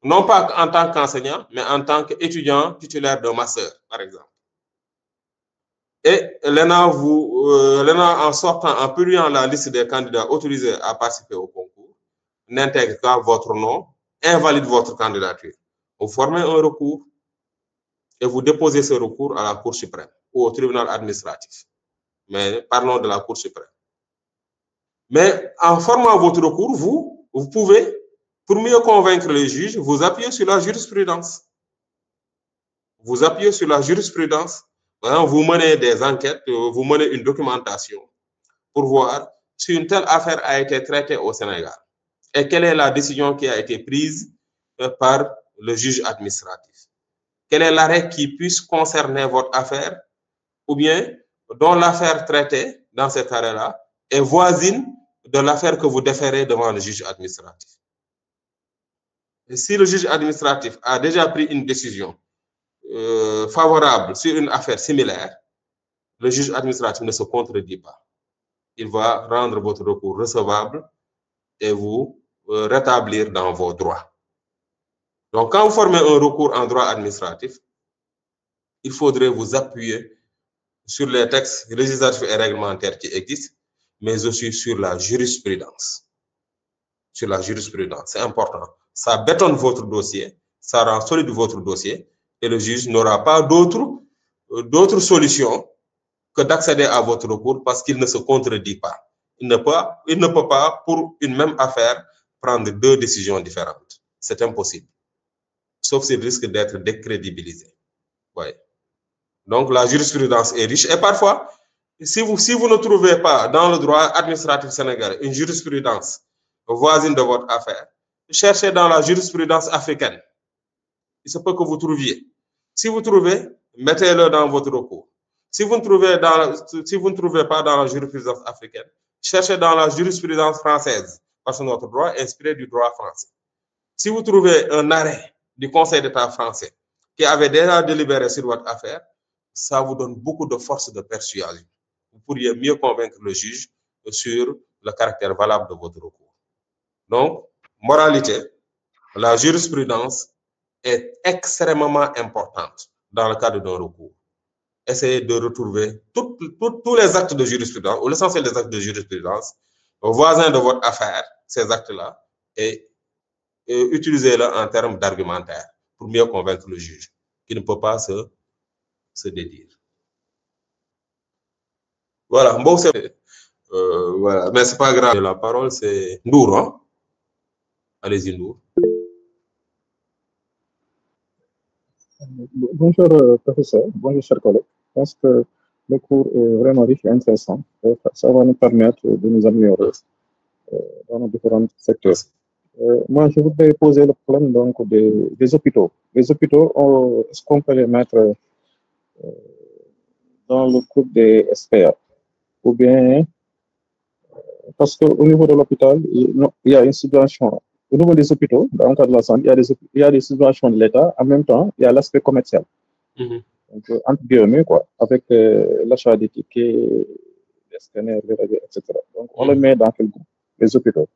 Non pas en tant qu'enseignant, mais en tant qu'étudiant titulaire d'un master, par exemple. Et l'ENA, en sortant, en publiant la liste des candidats autorisés à participer au concours, n'intègre pas votre nom, invalide votre candidature. Vous formez un recours et vous déposez ce recours à la Cour suprême ou au tribunal administratif. Mais parlons de la Cour suprême. Mais en formant votre recours, vous pouvez, pour mieux convaincre les juges, vous appuyer sur la jurisprudence. Vous appuyez sur la jurisprudence. Vous menez des enquêtes, vous menez une documentation pour voir si une telle affaire a été traitée au Sénégal et quelle est la décision qui a été prise par le juge administratif. Quel est l'arrêt qui puisse concerner votre affaire ou bien dont l'affaire traitée dans cet arrêt-là est voisine de l'affaire que vous déférez devant le juge administratif. Et si le juge administratif a déjà pris une décision favorable sur une affaire similaire, le juge administratif ne se contredit pas. Il va rendre votre recours recevable et vous rétablir dans vos droits. Donc, quand vous formez un recours en droit administratif, il faudrait vous appuyer sur les textes législatifs et réglementaires qui existent, mais aussi sur la jurisprudence. Sur la jurisprudence, c'est important. Ça bétonne votre dossier, ça rend solide votre dossier, et le juge n'aura pas d'autre solution que d'accéder à votre recours parce qu'il ne se contredit pas. Il ne peut pas, pour une même affaire, prendre deux décisions différentes. C'est impossible. Sauf s'il risque d'être décrédibilisé. Ouais. Donc, la jurisprudence est riche. Et parfois, si vous ne trouvez pas dans le droit administratif sénégalais une jurisprudence voisine de votre affaire, cherchez dans la jurisprudence africaine. Il se peut que vous trouviez. Si vous trouvez, mettez-le dans votre recours. Si vous ne trouvez pas dans la jurisprudence africaine, cherchez dans la jurisprudence française, parce que notre droit est inspiré du droit français. Si vous trouvez un arrêt du Conseil d'État français qui avait déjà délibéré sur votre affaire, ça vous donne beaucoup de force de persuasion. Vous pourriez mieux convaincre le juge sur le caractère valable de votre recours. Donc, moralité, la jurisprudence est extrêmement importante dans le cadre d'un recours. Essayez de retrouver tous les actes de jurisprudence, ou l'essentiel des actes de jurisprudence, aux voisins de votre affaire ces actes-là et utilisez-le en termes d'argumentaire pour mieux convaincre le juge, qui ne peut pas se dédire. Voilà, bon, voilà, mais c'est pas grave. La parole, c'est Ndour, hein? Allez-y, Ndour. Bonjour, professeur. Bonjour, chers collègues. Je pense que le cours est vraiment riche et intéressant. Ça va nous permettre de nous améliorer dans nos différents secteurs. Moi, je voudrais poser le problème donc, des hôpitaux. Les hôpitaux, est-ce qu'on peut les mettre dans le groupe des SPA? Ou bien, parce qu'au niveau de l'hôpital, il y a une subvention. Au niveau des hôpitaux, dans le cadre de la santé, il y a des subventions de l'État. En même temps, il y a l'aspect commercial. Donc, entre guillemets, quoi, avec l'achat des tickets, les scanners, les radios, etc. Donc, on le met dans quel groupe? Les hôpitaux.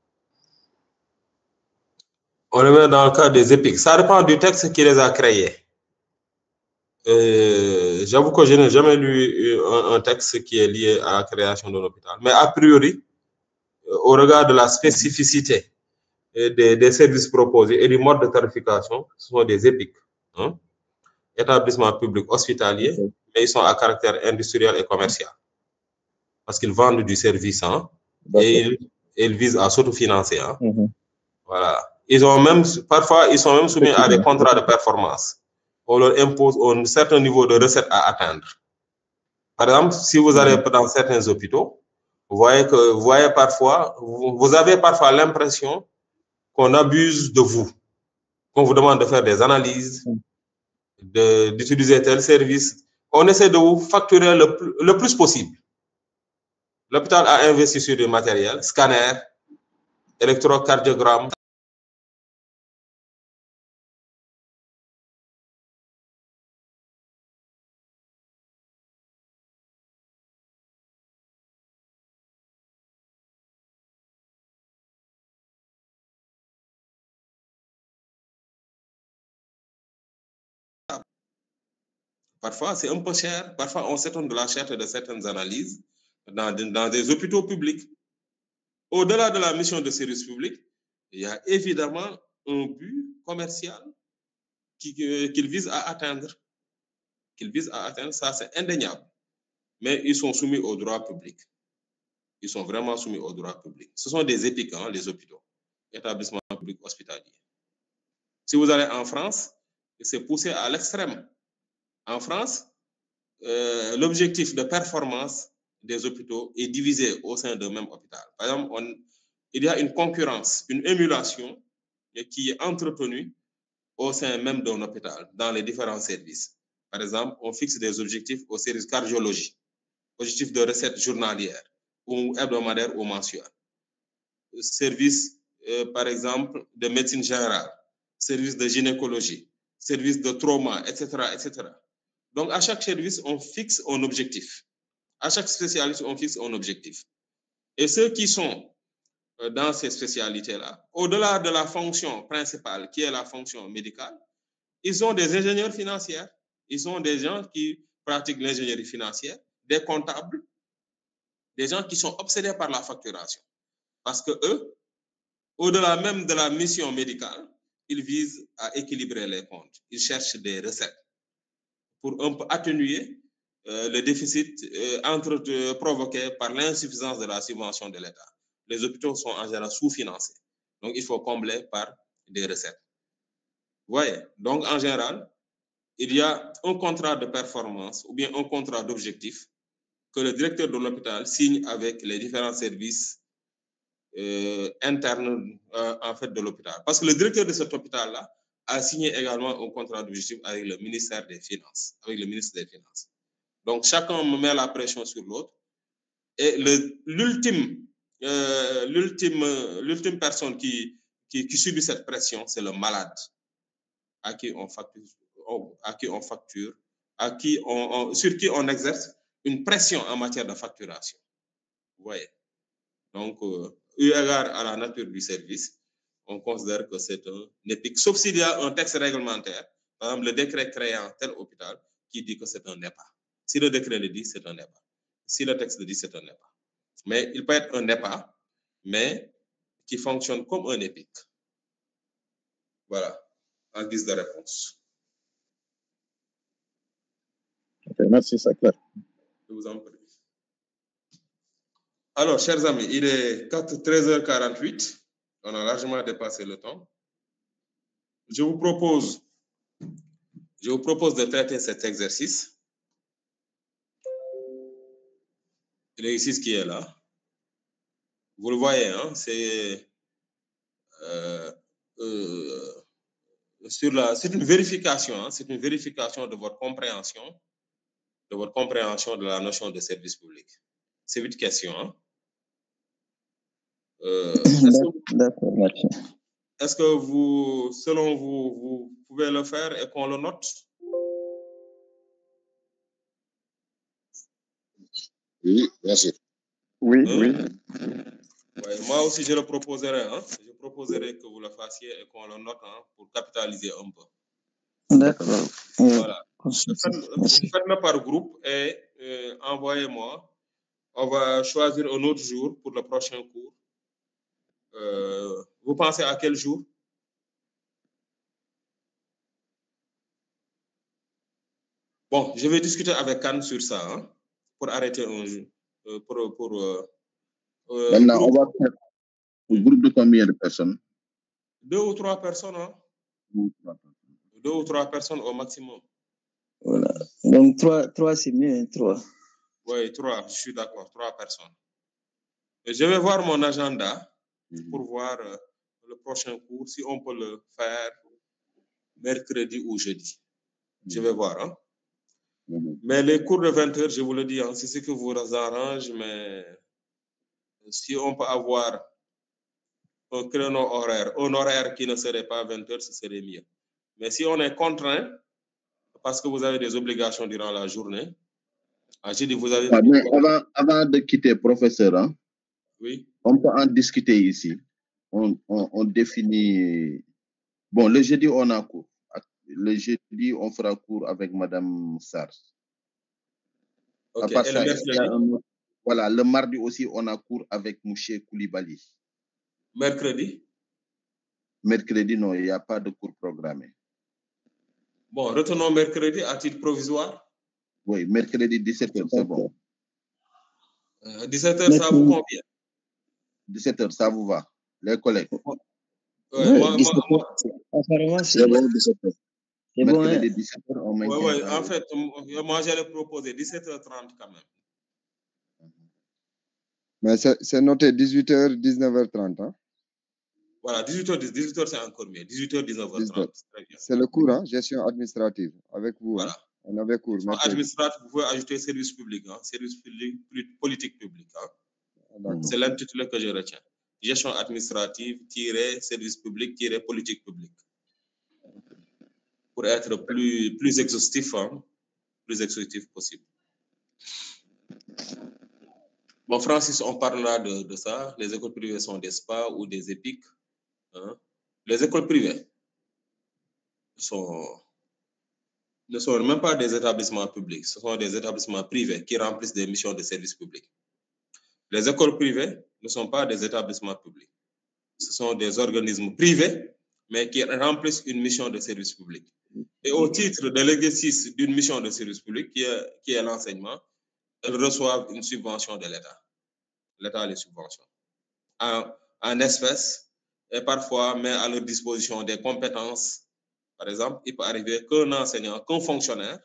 On le met dans le cadre des EPIC. Ça dépend du texte qui les a créés. J'avoue que je n'ai jamais lu un texte qui est lié à la création d'un hôpital. Mais a priori, au regard de la spécificité des services proposés et du mode de tarification, ce sont des EPIC, hein? Établissements publics hospitaliers, mais ils sont à caractère industriel et commercial. Parce qu'ils vendent du service, hein, et ils visent à s'autofinancer. Hein. Voilà. Parfois, ils sont même soumis à des contrats de performance. On leur impose un certain niveau de recettes à atteindre. Par exemple, si vous allez dans certains hôpitaux, vous avez parfois l'impression qu'on abuse de vous, qu'on vous demande de faire des analyses, d'utiliser tel service. On essaie de vous facturer le plus possible. L'hôpital a investi sur du matériel, scanner, électrocardiogramme. Parfois, c'est un peu cher. Parfois, on s'étonne de la cherté de certaines analyses dans des hôpitaux publics. Au-delà de la mission de service public, il y a évidemment un but commercial qu'il vise à atteindre. Ça, c'est indéniable. Mais ils sont soumis au droit public. Ils sont vraiment soumis au droit public. Ce sont des EPIC, hein, les hôpitaux, établissements publics hospitaliers. Si vous allez en France, c'est poussé à l'extrême. En France, l'objectif de performance des hôpitaux est divisé au sein d'un même hôpital. Par exemple, il y a une concurrence, une émulation qui est entretenue au sein même d'un hôpital, dans les différents services. Par exemple, on fixe des objectifs au service cardiologie, objectifs de recettes journalières, ou hebdomadaires ou mensuelles. Service, par exemple, de médecine générale, service de gynécologie, service de trauma, etc., etc. Donc, à chaque service, on fixe un objectif. À chaque spécialité, on fixe un objectif. Et ceux qui sont dans ces spécialités-là, au-delà de la fonction principale, qui est la fonction médicale, ils ont des ingénieurs financiers. Ils sont des gens qui pratiquent l'ingénierie financière, des comptables, des gens qui sont obsédés par la facturation. Parce que eux, au-delà même de la mission médicale, ils visent à équilibrer les comptes. Ils cherchent des recettes pour un peu atténuer le déficit provoqué par l'insuffisance de la subvention de l'État. Les hôpitaux sont en général sous-financés. Donc, il faut combler par des recettes. Vous voyez? Donc, en général, il y a un contrat de performance ou bien un contrat d'objectif que le directeur de l'hôpital signe avec les différents services internes en fait, de l'hôpital. Parce que le directeur de cet hôpital-là a signé également un contrat d'objectif avec le ministère des Finances, avec le ministre des Finances. Donc, chacun met la pression sur l'autre. Et l'ultime personne qui subit cette pression, c'est le malade, à qui on facture, sur qui on exerce une pression en matière de facturation. Vous voyez? Donc, eu égard à la nature du service, on considère que c'est un EPIC, sauf s'il y a un texte réglementaire, par exemple le décret créant tel hôpital, qui dit que c'est un EPA. Si le décret le dit, c'est un EPA. Si le texte le dit, c'est un EPA. Mais il peut être un EPA mais qui fonctionne comme un EPIC. Voilà, en guise de réponse. Ok, merci, c'est clair. Je vous en prie. Alors, chers amis, il est 13h48. On a largement dépassé le temps. Je vous propose de traiter cet exercice. L'exercice qui est là. Vous le voyez, hein, c'est une vérification, hein, c'est une vérification de votre compréhension de la notion de service public. C'est 8 questions. Hein. D'accord, merci. Est-ce que vous, selon vous, vous pouvez le faire et qu'on le note? Oui, merci. Oui, Hein? oui. Ouais, moi aussi, je le proposerai. Hein. Je proposerai que vous le fassiez et qu'on le note, hein, pour capitaliser un peu. D'accord. Voilà. Faites-le par groupe et envoyez-moi. On va choisir un autre jour pour le prochain cours. Vous pensez à quel jour? Bon, je vais discuter avec Anne sur ça, hein, pour arrêter un jour. Maintenant, on va faire un groupe de combien de personnes? 2 ou 3 personnes, hein? 2 ou 3 personnes au maximum. Voilà. Donc, 3 c'est mieux, 3. Oui, 3, je suis d'accord, 3 personnes. Et je vais voir mon agenda pour voir le prochain cours, si on peut le faire mercredi ou jeudi. Je vais voir. Hein? Mais les cours de 20 heures, je vous le dis, hein, c'est ce que vous arrange, mais si on peut avoir un créneau horaire, un horaire qui ne serait pas 20 heures, ce serait mieux. Mais si on est contraint, parce que vous avez des obligations durant la journée, j'ai dit vous avez... Ouais, mais avant de quitter, professeur, hein, oui. On peut en discuter ici. On définit... Bon, le jeudi, on a cours. Le jeudi, on fera cours avec Madame Sars. Ok, et le mercredi? Voilà, le mardi aussi, on a cours avec Mouché Koulibaly. Mercredi? Mercredi, non, il n'y a pas de cours programmé. Bon, retenons mercredi à titre provisoire. Oui, mercredi 17h, c'est bon. 17h, ça vous convient? 17h, ça vous va, les collègues? Ouais, moi, c'est bon, 17h. C'est bon, hein? Mercredi 17h, on maintient. Oui, en fait, moi, j'allais proposer 17h30 quand même. Mais c'est noté 18h, 19h30. Hein? Voilà, 18h, c'est encore mieux. 18h, 19h30. C'est le cours, hein? Gestion administrative, avec vous. Voilà. Hein? On avait cours. Administratif, vous pouvez ajouter service public, hein? Service public, politique publique. Hein? C'est l'intitulé que je retiens. Gestion administrative, service public, politique publique. Pour être plus exhaustif, hein? Plus exhaustif possible. Bon, Francis, on parlera de ça. Les écoles privées sont des spas ou des EPIC. Hein? Les écoles privées ne sont même pas des établissements publics. Ce sont des établissements privés qui remplissent des missions de service public. Les écoles privées ne sont pas des établissements publics. Ce sont des organismes privés, mais qui remplissent une mission de service public. Et au titre de l'exercice d'une mission de service public, qui est l'enseignement, elles reçoivent une subvention de l'État. L'État les subventionne en espèces et parfois met à leur disposition des compétences. Par exemple, il peut arriver qu'un enseignant, qu'un fonctionnaire,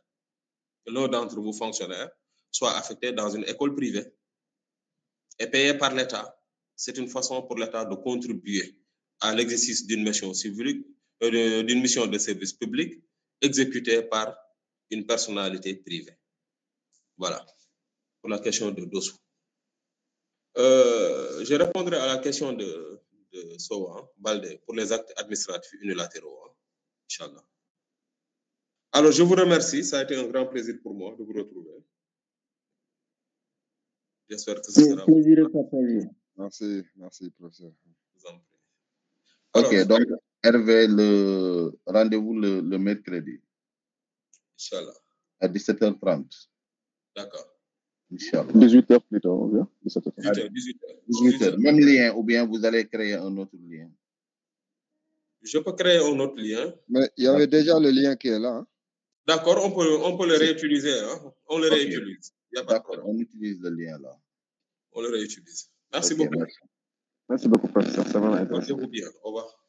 que l'un d'entre vous fonctionnaires, soit affecté dans une école privée et payé par l'État. C'est une façon pour l'État de contribuer à l'exercice d'une mission civique, d'une mission de service public exécutée par une personnalité privée. Voilà, pour la question de Dossou. Je répondrai à la question de Sowa, Baldé, pour les actes administratifs unilatéraux. Hein, Inch'Allah. Alors, je vous remercie. Ça a été un grand plaisir pour moi de vous retrouver. J'espère que ce sera... plaisir partagé. Merci, professeur. Je vous en prie. Alors, ok, donc, alors, Hervé, le rendez-vous le mercredi. Inch'Allah. À 17h30. D'accord. Inch'Allah. 18h plutôt, ou bien 17h. 18h. Même lien, ou bien vous allez créer un autre lien. Je peux créer un autre lien. Mais il y avait déjà le lien qui est là. Hein? D'accord, on peut le réutiliser. Hein? On le réutilise. D'accord, on utilise le lien là. On le réutilise. Merci beaucoup. Merci beaucoup, professeur. Ça va intéressant. Portez-vous bien. Au revoir.